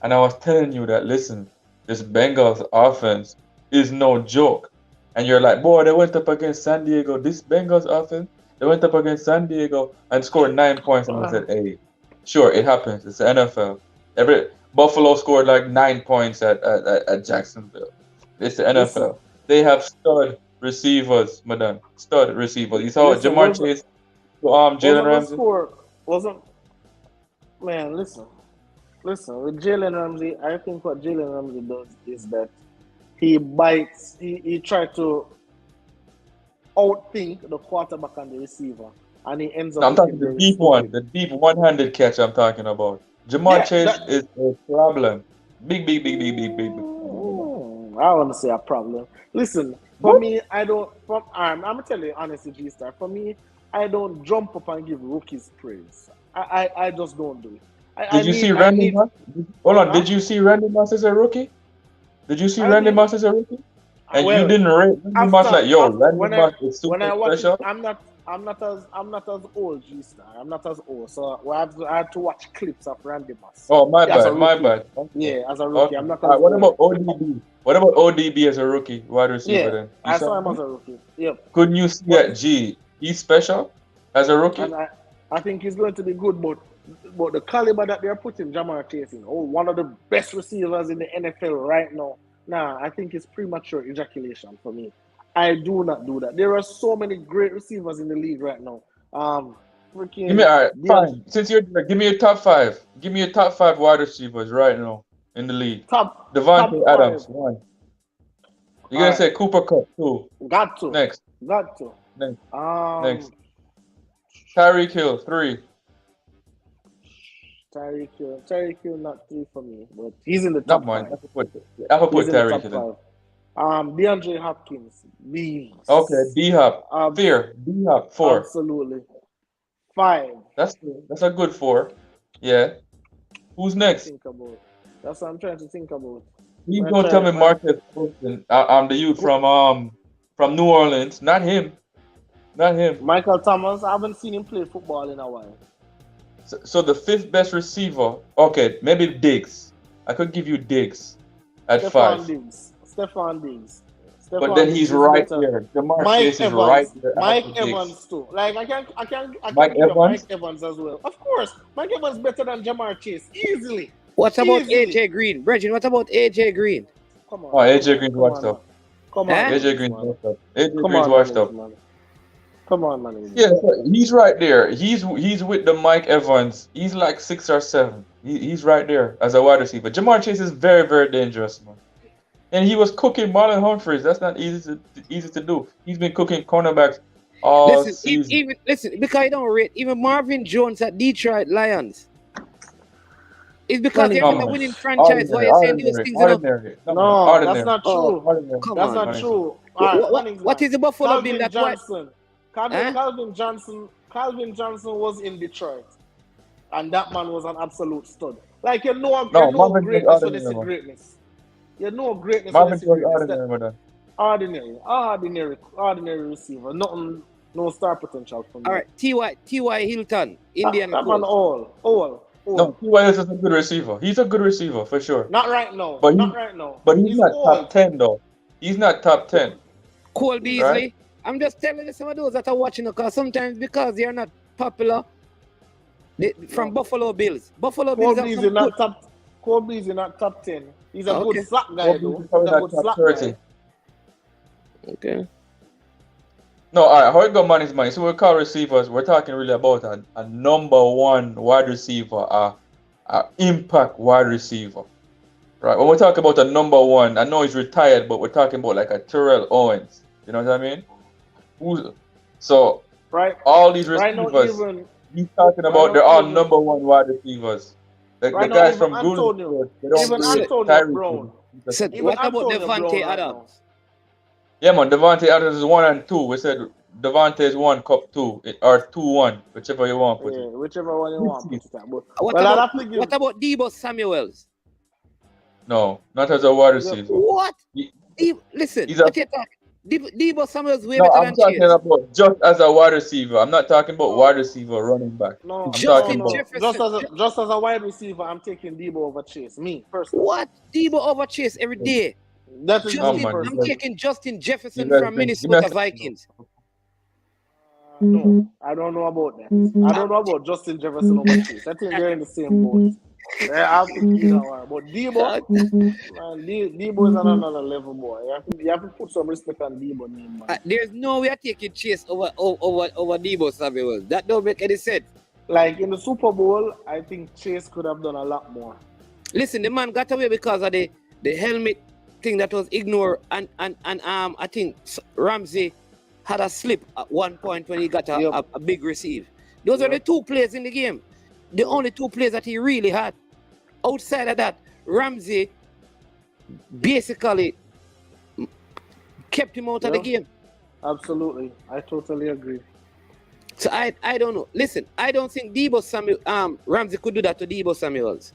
And I was telling you that, listen, this Bengals offense is no joke. And you're like, boy, they went up against San Diego. This Bengals offense, they went up against San Diego and scored 9 points. And I said, hey, sure, it happens. It's the NFL. Buffalo scored like 9 points at Jacksonville. It's the NFL. Listen. They have stud receivers, madam. Stud receivers. You saw Jamar Chase to Jalen Ramsey. Listen, with Jalen Ramsey, I think what Jalen Ramsey does is that he bites, he tries to outthink the quarterback and the receiver, and he ends up. No, I'm talking the deep one, the deep one-handed catch I'm talking about. Jamar Chase is a problem. Big. I want to say a problem. Listen, for me, I'm gonna tell you honestly, G-Star. For me, I don't jump up and give rookies praise. I just don't do it. Did you see Randy Moss? Hold on, did you see Randy Moss as a rookie? Did you see Randy Moss as a rookie? And you didn't rate Randy Moss like, yo, Randy Moss is super special. I'm not as old, G-Star. I'm not as old, so I had to watch clips of Randy Moss. Oh, my bad. Okay. Yeah, as a rookie, I'm not as old. What about ODB? What about ODB as a rookie wide receiver then? I saw him as a rookie. Yep. Couldn't you see that? Gee, he's special as a rookie. And I think he's going to be good, but the caliber that they're putting Jamar Chase in, one of the best receivers in the NFL right now. Nah, I think it's premature ejaculation for me. I do not do that. There are so many great receivers in the league right now. Fine. Since you're there, give me your top five. Give me your top five wide receivers right now in the league. Devontae Adams, 1. You're gonna say Cooper Kupp, 2. Got to. Next. Got to. Next. Next. Tyreek Hill, 3. Tyreek Hill, not 3 for me, but he's in the top 5. I will put Tyreek Hill. DeAndre Hopkins, B. Okay, D-Hop. D-Hop, 4. Absolutely. 5. That's a good 4. Yeah. Who's next? That's what I'm trying to think about. Please don't tell me Marcus Wilson. I'm the youth from New Orleans. Not him. Michael Thomas. I haven't seen him play football in a while. So the 5th best receiver. Okay, maybe Diggs. I could give you Diggs at 5. Stephon Diggs. But then he's right there. Jamar Chase is right there. Mike Evans too. Like I can Mike give Evans? Mike Evans as well. Of course, Mike Evans better than Jamar Chase easily. What about AJ Green, Bridget? What about AJ Green? Come on. Oh, AJ Green's washed up. Come on. AJ Green's washed up. AJ Green's washed up. Come on, man. Yeah, he's right there. He's with the Mike Evans. He's like 6 or 7. He's right there as a wide receiver. Jamar Chase is very, very dangerous, man. And he was cooking Marlon Humphreys. That's not easy to do. He's been cooking cornerbacks all season. Because I don't rate even Marvin Jones at Detroit Lions. It's because they're in the winning franchise. Why you saying these things? Ordinary. No, that's not true. That's not true. What is the Buffalo bill that Calvin Johnson was in Detroit, and that man was an absolute stud. Like greatness when they see greatness. You know greatness when they see greatness. ordinary receiver. Nothing, no star potential for me. All right, T.Y. Hilton, That Indian man coach. all. No, T.Y. is a good receiver. He's a good receiver for sure. Not right now. But Not he, right now. but he's He's not top old. 10 though. He's not top 10, Cole right? Beasley. I'm just telling you some of those that are watching because sometimes because they are not popular from No. Buffalo Bills. Buffalo Cole Bills have Beasley some good. not top. Cole Beasley not top 10. He's a Okay. good slot guy Kobe though. is He's probably a not good top slot 30. guy. Okay. No, all right. How it go, man is money. So we call receivers. We're talking really about a number one wide receiver, a impact wide receiver, right? When we talk about a number one, I know he's retired, but we're talking about like a Terrell Owens. You know what I mean? So Right. all these Right now, receivers even he's talking about, they're all number one wide receivers. The right now, guys even from Golden Antonio, State, they don't even do Antonio Tyreek. Brown, So even what about Antonio Brown Devontae right Adams? now. Yeah, man. Devontae Adams is 1 and 2. We said Devontae is 1, Cup 2, or 2-1, whichever you want to put Yeah, it. whichever one you Good want to season. put it at. But What well, I'll about have to give. what about Debo Samuels? No, not as a wide Yeah. receiver. What? He- Listen, he's a what you talking? Debo Samuels way no. better I'm than talking Chase. about just as a wide receiver. I'm not talking about No, wide receiver running back. no, I'm Justin talking about Jefferson. Just as a wide receiver, I'm taking Debo over Chase. Me personally. What? Debo over Chase every day. That is no me Justin, man. I'm personally. taking Justin You Jefferson guys from think? Give me a Minnesota second. Vikings. No, I don't know about that. I don't know about Justin Jefferson over Chase. I think they're in the same boat. I'll pick either one. But Debo, man, Debo is on another level, boy. You have to put some respect on Debo name, man. There's no way I'm taking Chase over Debo Samuels. That don't make any sense. Like in the Super Bowl, I think Chase could have done a lot more. Listen, the man got away because of the helmet thing that was ignored, and I think Ramsey had a slip at one point when he got a big receive. Those are the two plays in the game. The only two plays that he really had. Outside of that, Ramsey basically kept him out of the game. Absolutely. I totally agree. So I don't know. Listen, I don't think Ramsey could do that to Debo Samuels.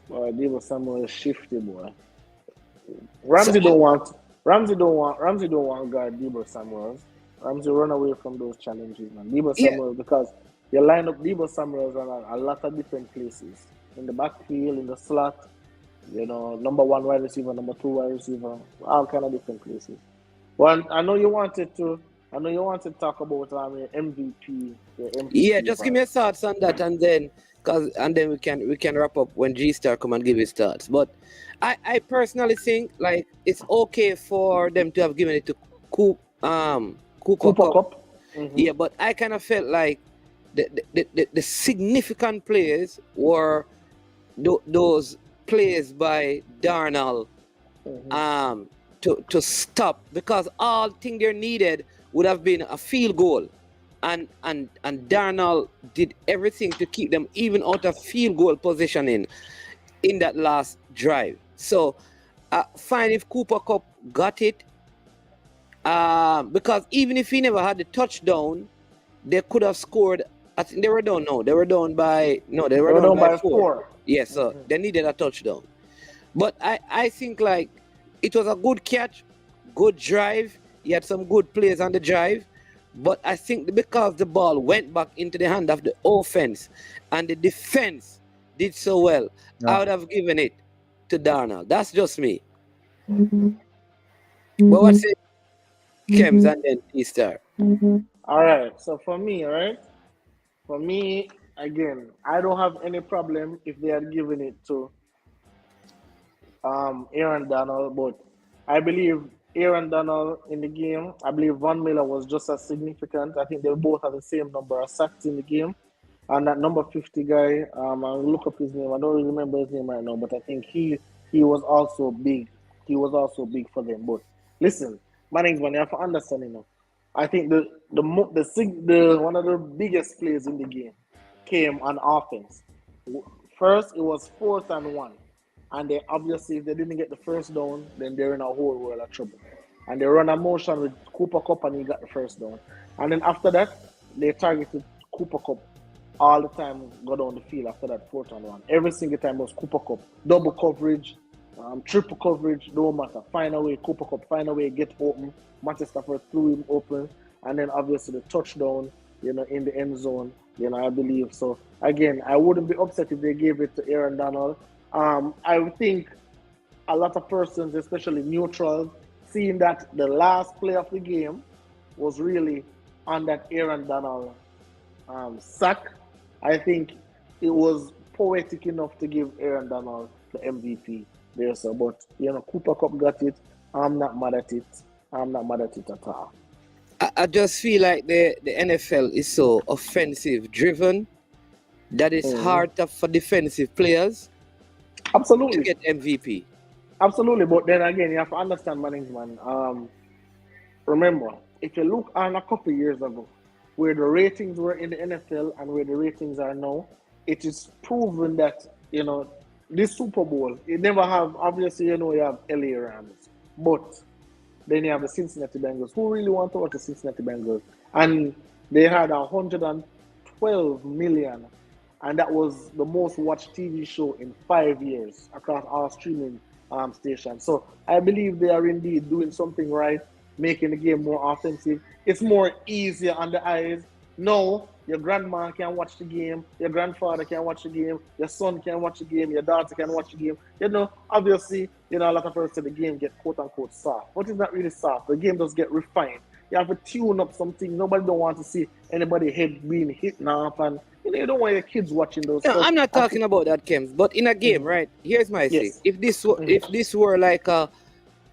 Boy, Debo Samuel is shifty, boy. Ramsey don't want guard Debo Samuels. Ramsey run away from those challenges, man. Debo Samuel, because you line up Debo Samuels on a lot of different places. In the backfield, in the slot, number one wide receiver, number two wide receiver, all kind of different places. Well, I know you wanted to talk about MVP. Yeah, just give me your thoughts on that, and then we can wrap up when G-Star come and give his thoughts. But I personally think like it's okay for them to have given it to Cooper Cup. Mm-hmm. Yeah, but I kind of felt like the significant players were those plays by Darnold to stop, because all thing they needed would have been a field goal, and Darnold did everything to keep them even out of field goal positioning in that last drive. So fine if Cooper Cup got it, because even if he never had the touchdown, they could have scored. I think they were down. No, they were down by 4. Yes, so they needed a touchdown. But I think like it was a good catch, good drive. He had some good plays on the drive. But I think because the ball went back into the hand of the offense and the defense did so well, I would have given it to Darnold. That's just me. But what's it? Kems and then T-Star. All right. So for me, again, I don't have any problem if they had given it to Aaron Donald, but I believe Aaron Donald in the game, I believe Von Miller was just as significant. I think they both have the same number of sacks in the game. And that number 50 guy, I'll look up his name. I don't really remember his name right now, but I think he was also big. He was also big for them. But listen, man, you have to understand, I think the one of the biggest plays in the game came on offense. First, it was 4th and 1. And they obviously, if they didn't get the first down, then they're in a whole world of trouble. And they run a motion with Cooper Cup and he got the first down. And then after that, they targeted Cooper Cup all the time, go down the field after that 4th and 1. Every single time was Cooper Cup. Double coverage, Triple coverage, don't matter. Find a way, Cooper Cup, find a way, get open. Matthew Stafford threw him open. And then obviously the touchdown, in the end zone, I believe. So again, I wouldn't be upset if they gave it to Aaron Donald. I would think a lot of persons, especially neutrals, seeing that the last play of the game was really on that Aaron Donald sack, I think it was poetic enough to give Aaron Donald the MVP there. So, but Cooper Cup got it. I'm not mad at it. I'm not mad at it at all. I just feel like the NFL is so offensive driven that it's hard for defensive players Absolutely to get MVP. Absolutely, but then again, you have to understand, man. Remember, if you look on a couple years ago, where the ratings were in the NFL and where the ratings are now, it is proven that this Super Bowl, you never have. Obviously, you have LA Rams, but then you have the Cincinnati Bengals. Who really want to watch the Cincinnati Bengals? And they had 112 million, and that was the most watched TV show in 5 years across all streaming stations. So I believe they are indeed doing something right, making the game more offensive. It's more easier on the eyes. No, your grandma can watch the game, your grandfather can watch the game, your son can watch the game, your daughter can watch the game. Obviously, a lot of people say the game get quote unquote soft, but it's not really soft. The game does get refined. You have to tune up something. Nobody don't want to see anybody head being hit off, and you don't want your kids watching those. No, I'm not talking about that, Kems. But in a game, right? Here's my say: if this were like a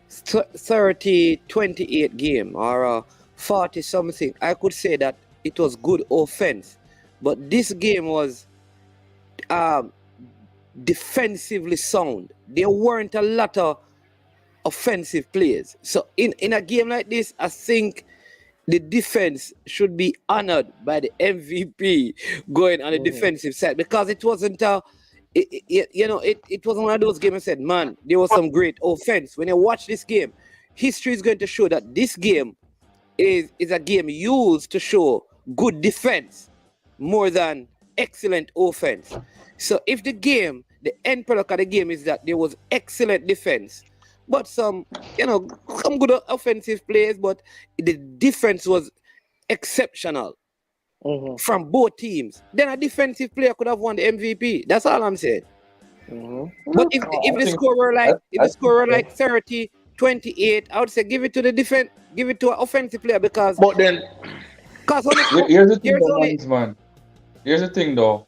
30-28 game or a 40 something, I could say that it was good offense. But this game was defensively sound. There weren't a lot of offensive players. So in a game like this, I think the defense should be honored by the MVP going on the defensive side, because it wasn't it wasn't one of those games I said, man, there was some great offense. When you watch this game, history is going to show that this game is a game used to show good defense more than excellent offense. So if the end product of the game is that there was excellent defense, but some good offensive plays, but the defense was exceptional from both teams, then a defensive player could have won the MVP. That's all I'm saying. But if the score were like 30-28, I would say give it to the defense, give it to an offensive player, because here's the thing, man. Here's the thing, though.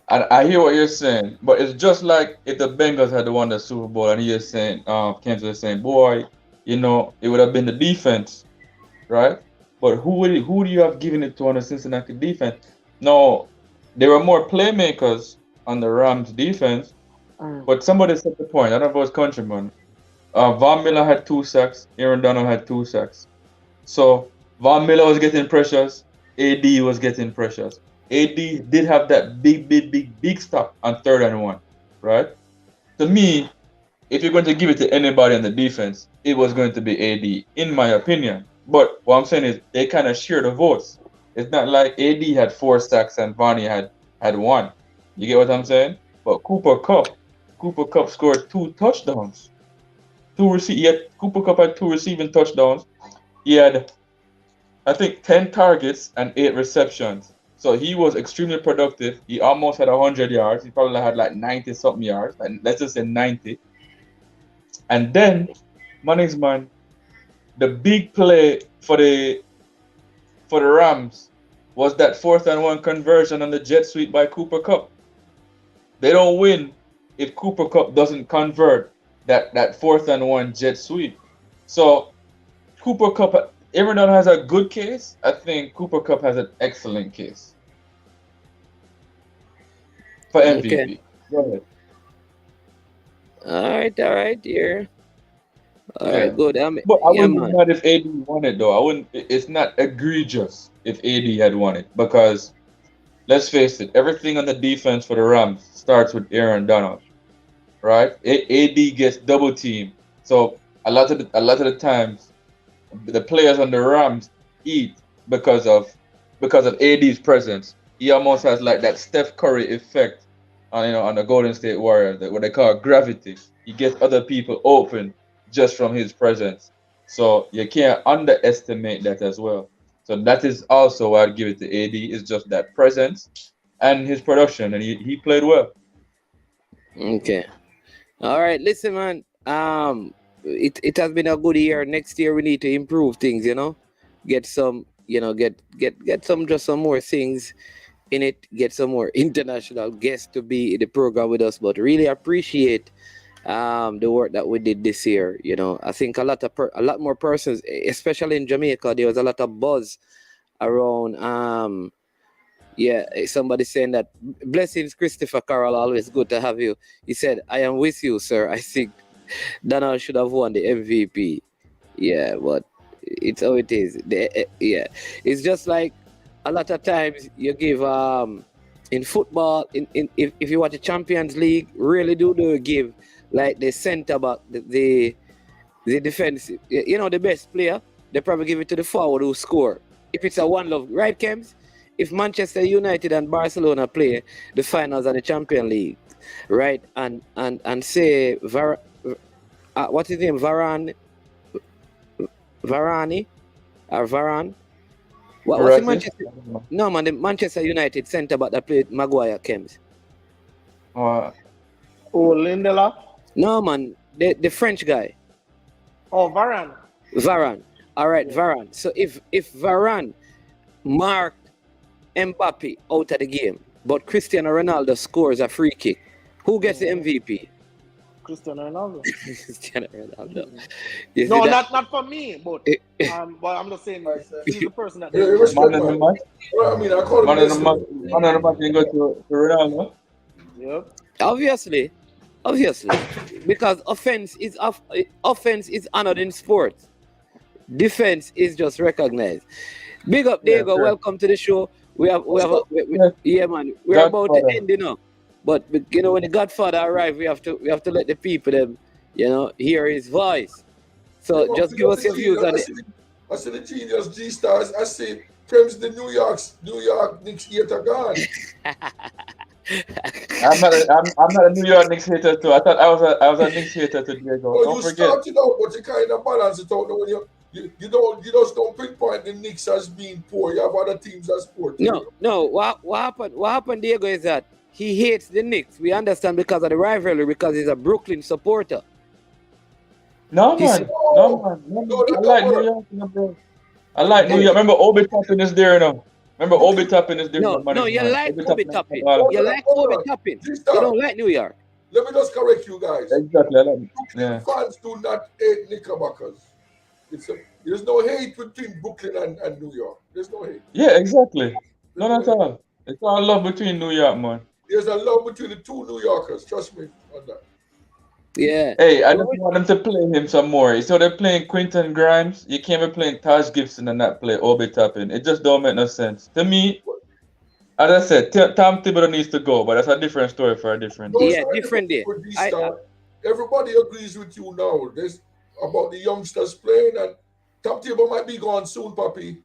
And I hear what you're saying, but it's just like if the Bengals had won the Super Bowl, and you're saying, Kansas is saying, boy, it would have been the defense, right? But who do you have given it to on the Cincinnati defense? No, there were more playmakers on the Rams defense, but somebody said the point. I don't know if it was Countryman. Von Miller had 2 sacks. Aaron Donald had 2 sacks. So Von Miller was getting pressures. AD was getting pressures. AD did have that big stop on 3rd and 1, right? To me, if you're going to give it to anybody on the defense, it was going to be AD, in my opinion. But what I'm saying is they kind of share the votes. It's not like AD had 4 sacks and Vonnie had 1. You get what I'm saying? But Cooper Cup scored 2 touchdowns. Cooper Cup had 2 receiving touchdowns. He had, I think, 10 targets and 8 receptions. So he was extremely productive. He almost had 100 yards. He probably had like 90 something yards. Let's just say 90. And then, the big play for the Rams was that 4th and 1 conversion on the jet sweep by Cooper Cup. They don't win if Cooper Cup doesn't convert that 4th and 1 jet sweep. So Cooper Cup, everyone has a good case. I think Cooper Cup has an excellent case for MVP. Okay. Go ahead. All right, dear. All right, good. But I wouldn't be mad if AD won it, though. I wouldn't. It's not egregious if AD had won it, because let's face it, everything on the defense for the Rams starts with Aaron Donald, right? AD gets double teamed, so a lot of the times the players on the Rams eat because of AD's presence. He almost has like that Steph Curry effect on the Golden State Warriors, what they call gravity. he gets other people open just from his presence. So you can't underestimate that as well. So that is also why I'd give it to AD, is just that presence and his production, and he played well. Okay. All right. Listen, man. It has been a good year. Next year we need to improve things. Get some. Get some more things in it. Get some more international guests to be in the program with us. But really appreciate the work that we did this year. I think a lot more persons, especially in Jamaica, there was a lot of buzz around. Somebody saying that blessings, Christopher Carroll, always good to have you. He said, I am with you, sir. I think Donald should have won the MVP. Yeah, but it's how it is. It's just like a lot of times you give in football, if you watch the Champions League, really do give like the center back, the defense, the best player, they probably give it to the forward who score. If it's a one love, right, Kems? If Manchester United and Barcelona play the finals of the Champions League, right, and say what's his name, Varane or Varane? What's the Manchester? No, man, the Manchester United centre back that played Maguire, Kems. Oh, Lindelof? No, man, the French guy. Oh, Varane. Varane. All right, Varane. So if Varane marked Mbappe out of the game, but Cristiano Ronaldo scores a free kick, who gets the MVP? Cristiano Ronaldo. Cristiano Ronaldo. No, not for me, but I'm just saying he's the person that. Man of the match. Man of the match can go to Ronaldo. Yep. Obviously, because offense is honored in sports. Defense is just recognized. Big up, Diego. Sure. Welcome to the show. We're about to end, But when the Godfather arrives, we have to let the people hear his voice. So just give us your views on it. I see the genius G Stars. I see Prems the New York Knicks hater gone. I'm not a New York Knicks hater too. I thought I was a Knicks hater to Diego. Oh, Don't you forget. started out, but you kind of balance it out. When you just don't pinpoint the Knicks as being poor. You have other teams as poor. No. What happened, Diego, is that he hates the Knicks. We understand because of the rivalry, because he's a Brooklyn supporter. No, man. I like New York, bro. I like New York. Remember, Obi Toppin is there now. Obi Toppin is there. No, you like Obi Toppin. You like Obi Toppin. You don't like New York. Let me just correct you guys. Exactly. Fans do not hate Knickerbockers. There's no hate between Brooklyn and New York. There's no hate. Yeah, exactly. Not at all. It's all love between New York, man. There's a love between the two New Yorkers. Trust me on that. Yeah. Hey, I just want them to play him some more. So they're playing Quentin Grimes. You can't be playing Taj Gibson and not play Obi Toppin. It just don't make no sense. To me, as I said, Tom Thibodeau needs to go, but that's a different story for a different day. Yeah, different day. Everybody agrees with you now. There's about the youngsters playing, and Tom Thibodeau might be gone soon, Papi.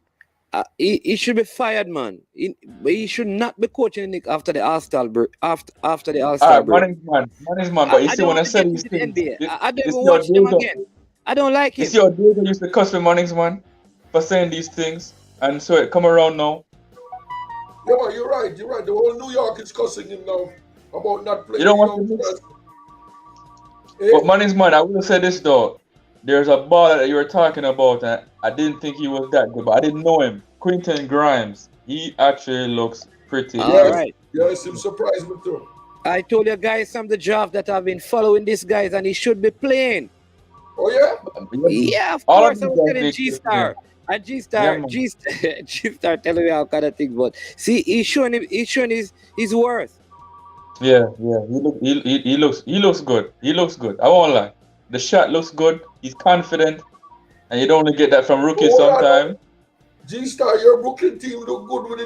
He should be fired, man. He should not be coaching the Knicks after the All-Star break. After the All-Star break. Man is man. But you see, when I said these things, I don't even watch them again. I don't like him. You see how Diego used to cuss for Manning's man for saying these things, and so it come around now. Yeah, but you're right. The whole New York is cussing him now about not playing. You don't want to But Manning's man, I will say this though. There's a baller that you were talking about, and I didn't think he was that good, but I didn't know him. Quentin Grimes. He actually looks pretty. All right. Yes, him surprised me too. I told you guys from the draft that I've been following this guys, and he should be playing. Oh yeah? Yeah, of course. I was telling G-Star. And G-Star telling me all kind of things, but see, he's showing his worth. Yeah. He looks good. He looks good. I won't lie. The shot looks good. He's confident, and you don't only get that from rookies sometimes. G-Star, your Brooklyn team look good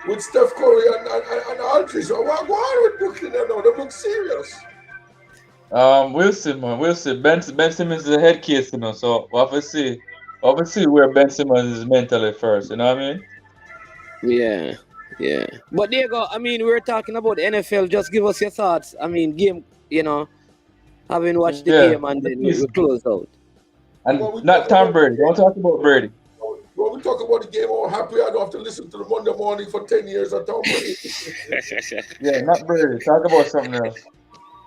with Steph Curry and Aldridge. So what go on with Brooklyn now? They look serious. We'll see, man. We'll see. Ben Simmons is a head case, so we'll have to see. We'll have to see where Ben Simmons is mentally first. You know what I mean? Yeah. But there you go. I mean, we're talking about the NFL. Just give us your thoughts. I mean, game. Having watched the Yeah, game and the then we season. close out. And When we not talk Tom about Brady. Don't talk about Brady. when we talk about the game, I'm happy I don't have to listen to the Monday morning for 10 years at Tom Brady. Yeah, not Brady. Talk about something else.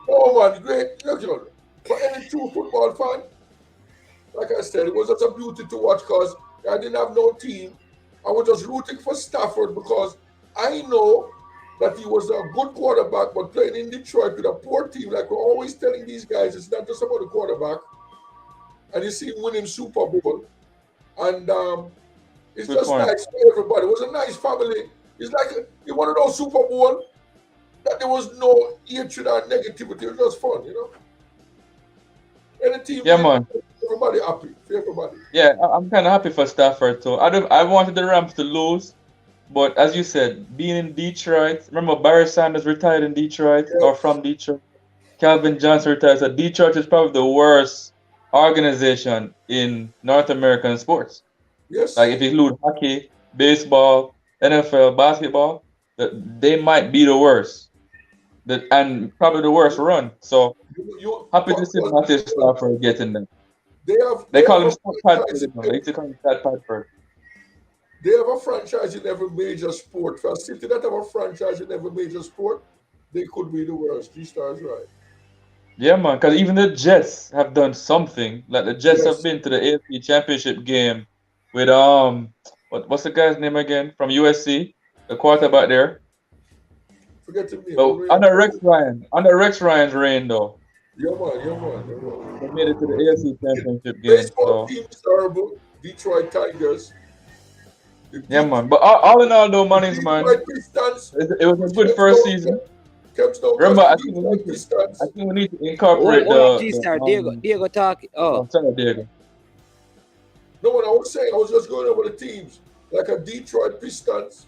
Oh man, great. Look, for any true football fan, like I said, it was just a beauty to watch because I didn't have no team. I was just rooting for Stafford because I know that he was a good quarterback, but playing in Detroit with a poor team, like we're always telling these guys, it's not just about the quarterback. And you see him winning Super Bowl. And it's Good just point. nice for everybody. It was a nice family. It's like in one of those Super Bowl that there was no hatred or negativity. It was just fun, Any team Yeah, win, man. everybody happy for everybody. Yeah, I'm kind of happy for Stafford too. I wanted the Rams to lose, but as you said, being in Detroit, remember Barry Sanders retired in Detroit or Yes, from Detroit. Calvin Johnson retired. So Detroit is probably the worst organization in North American sports. Like yes. if you include hockey, baseball, NFL, basketball, they might be the worst. And probably the worst run. So happy to see Matthew Stafford getting them. they They call have him a Stat franchise. Padford. They used to call him Stat Padford. They have a franchise in every major sport. For a city that have a franchise in every major sport, they could be the worst. G-Star's right. Yeah, man, because even the Jets have done something. Like the Jets have Yes. been to the AFC Championship game with what's the guy's name again from USC, the quarterback there. Forget his name. But under Rex Ryan's reign though, Yeah, man. Yeah, man. Yeah, man. they made it to the AFC Championship game. Baseball So team is terrible. Detroit Tigers. The, yeah, Det- man. But all in all, though, the Mannings, man, Detroit Pistons. it was a good Kept first don't, season. kept don't Remember, trust the I think Detroit Pistons. we need to Hold, incorporate hold on, the G-Star. Diego talk. Oh, sorry, Diego. No, what I was saying, I was just going over the teams. Like a Detroit Pistons.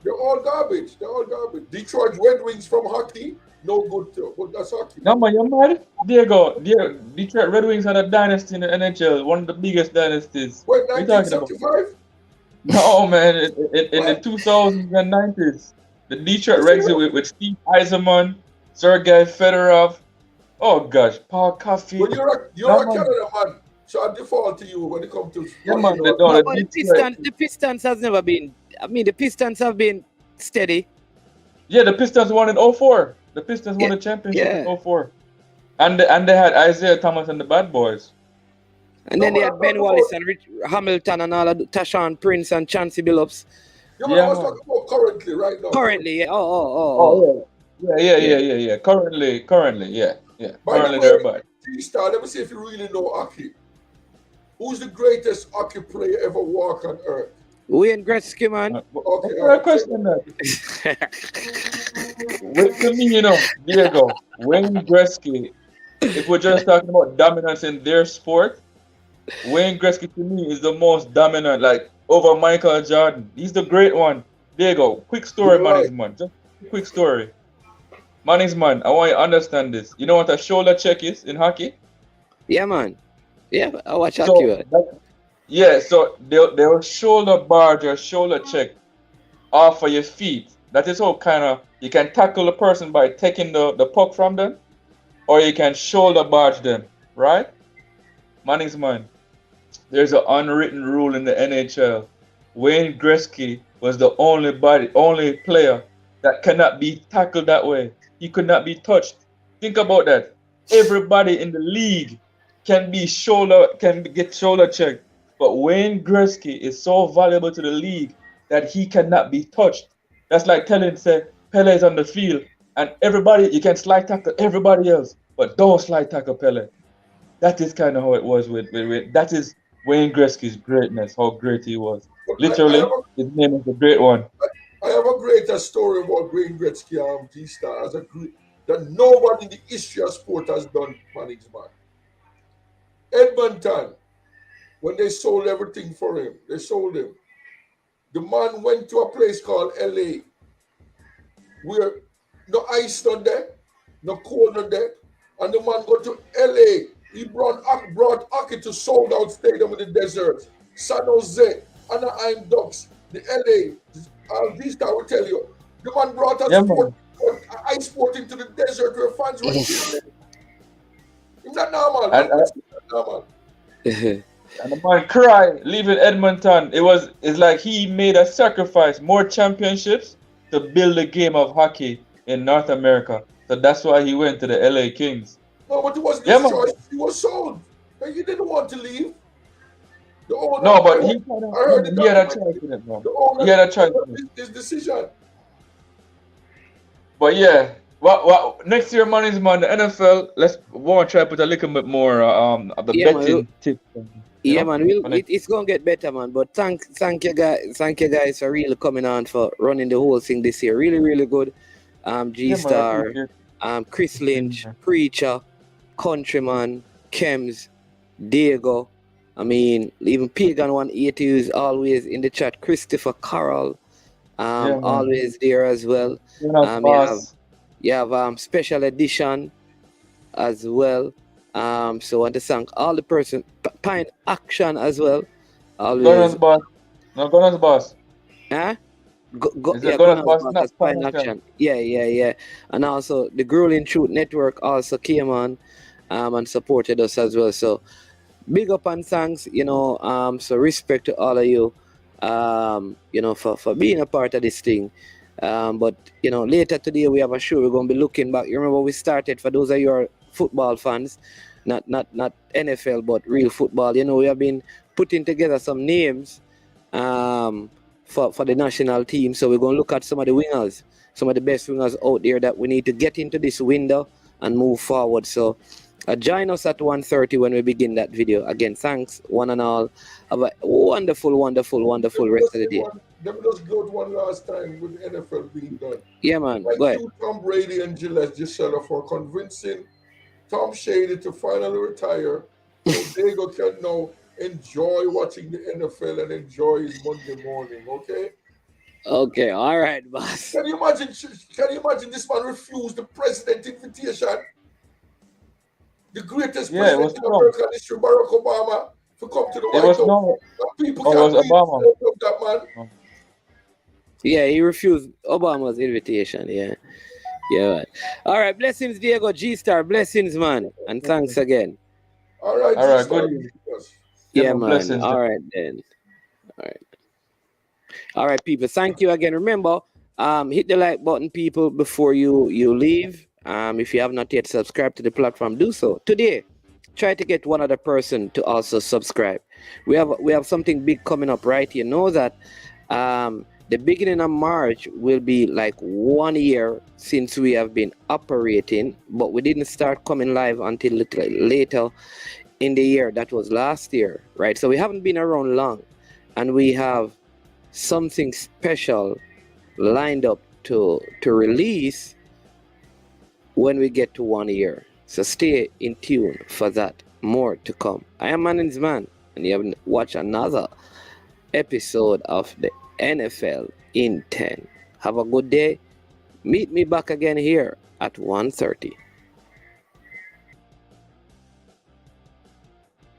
They're all garbage. They're all garbage. Detroit Red Wings from hockey, no good too. But that's hockey. No, man, you're mad. Diego, Detroit Red Wings had a dynasty in the NHL, one of the biggest dynasties. Wait, What are you talking about? 1975? No, man, in the What? 2000s and 90s, the Detroit You say Reds what? with Steve Eisenman, Sergei Fedorov, oh gosh, Paul Coffey. But you're No, a man. Canada man, so I default to you when it comes to Yeah, what man, you know. but the the Pistons has never been. I mean, the Pistons have been steady. yeah, the Pistons won in 04. The Pistons won Yeah, the championship yeah. in 04. And they had Isaiah Thomas and the Bad Boys. And No, then they but had I'm Ben talking Wallace about, and Rich Hamilton and all of Tashawn Prince and Chancey Billups. yeah, but I Yeah, was man. talking about currently, right now. Currently, yeah. Oh, yeah. Currently, yeah. By the Currently, way, they're bad. G-Star, let me see if you really know hockey. Who's the greatest hockey player ever walk on earth? Wayne Gretzky, man. Okay, What all kind of right. question that? Wait to me, Diego, Wayne Gretzky. If we're just talking about dominance in their sport, Wayne Gretzky to me is the most dominant, like over Michael Jordan. He's the great one. Diego, quick story, You're right. man. Just a quick story. Man, I want you to understand this. You know what a shoulder check is in hockey? Yeah, man. Yeah, I watch hockey. So Man. so they'll shoulder barge or shoulder check off of your feet. That is how kind of you can tackle the person by taking the puck from them, or you can shoulder barge them, right? Man, there's an unwritten rule in the NHL. Wayne Gretzky was the only player that cannot be tackled that way. He could not be touched. Think about that. Everybody in the league can get shoulder checked, but Wayne Gretzky is so valuable to the league that he cannot be touched. That's like say Pele is on the field and everybody, you can slide tackle everybody else, but don't slide tackle Pele. That is kind of how it was with that is Wayne Gretzky's greatness, how great he was. Literally, his name is the great one. I have a greater story about Wayne Gretzky, G-Star, that nobody in the history of sport has done, management. Edmonton, when they sold everything for him, they sold him. The man went to a place called LA, where no ice not there, no cold not there, and the man go to LA. He brought hockey to sold out stadium in the desert, San Jose, Anaheim Ducks, the LA. This I will tell you, the man brought ice sport into the desert where fans were chilling. Is that normal? And, Is that normal? and the man cry leaving Edmonton. It's like he made a sacrifice, more championships to build a game of hockey in North America. So that's why he went to the LA Kings. No, but it wasn't Yeah, his man. choice. He was sold. And he didn't want to leave. The owner, No, but I heard the he had a documentary. choice in it, man. The owner He had a choice in it. his decision. But yeah, what next year, man, is man the NFL. Let's want to try to put a little bit more of the Yeah, man. betting tip. Yeah, man, it's gonna get better, man. But thank you guys for really coming on for running the whole thing this year. Really, really good. G Yeah, man, I Star, appreciate Chris Lynch, Mhm. Preacher, Countryman, Kems, Diego. I mean, even Pagan 180 is always in the chat. Christopher Carroll, Yeah, man. always there as well. Yeah, boss. You have special edition as well. So I want to thank all the person, Pine Action as well. Gunners Always, boss. No, Gunners boss. huh? Is it Gunners boss? Boss, Not that's Pine Pine Action. Yeah. And also the Grueling Truth Network also came on and supported us as well. So big up and thanks, so respect to all of you, for being a part of this thing. But later today we have a show. We're going to be looking back. You remember we started, for those of you who are football fans, not NFL, but real football. We have been putting together some names for the national team. So we're going to look at some of the wingers, some of the best wingers out there that we need to get into this window and move forward. So join us at 1:30 when we begin that video. Again, thanks one and all. Have a wonderful rest of the day. Let me just go to one last time with the NFL being done. Yeah, man. Thank Go ahead. you, Tom Brady and Gillette Gisela, for convincing Tom Shady to finally retire so Diego can now enjoy watching the NFL and enjoy his Monday morning, okay? Okay, all right, boss. Can you imagine this man refused the president invitation? The greatest Yeah, it president was in Trump. American history, Barack Obama, to come to the It White was House. no. Some people Oh, it can't was Obama. believe that man. Yeah, he refused Obama's invitation. Yeah. Right. All right, blessings, Diego G Star. Blessings, man, and thanks again. All right, All right, G-Star. good. Yeah, Yeah, man. blessings. All right then. All right, people. Thank you again. Remember, hit the like button, people, before you leave. If you have not yet subscribed to the platform, do so today. Try to get one other person to also subscribe. We have something big coming up, right? You know that the beginning of March will be like 1 year since we have been operating, but we didn't start coming live until later in the year. That was last year, right? So we haven't been around long, and we have something special lined up to release when we get to 1 year. So stay in tune for that. More to come. I am Man's Man, and you have watched another episode of the NFL in 10. Have a good day. Meet me back again here at 1:30.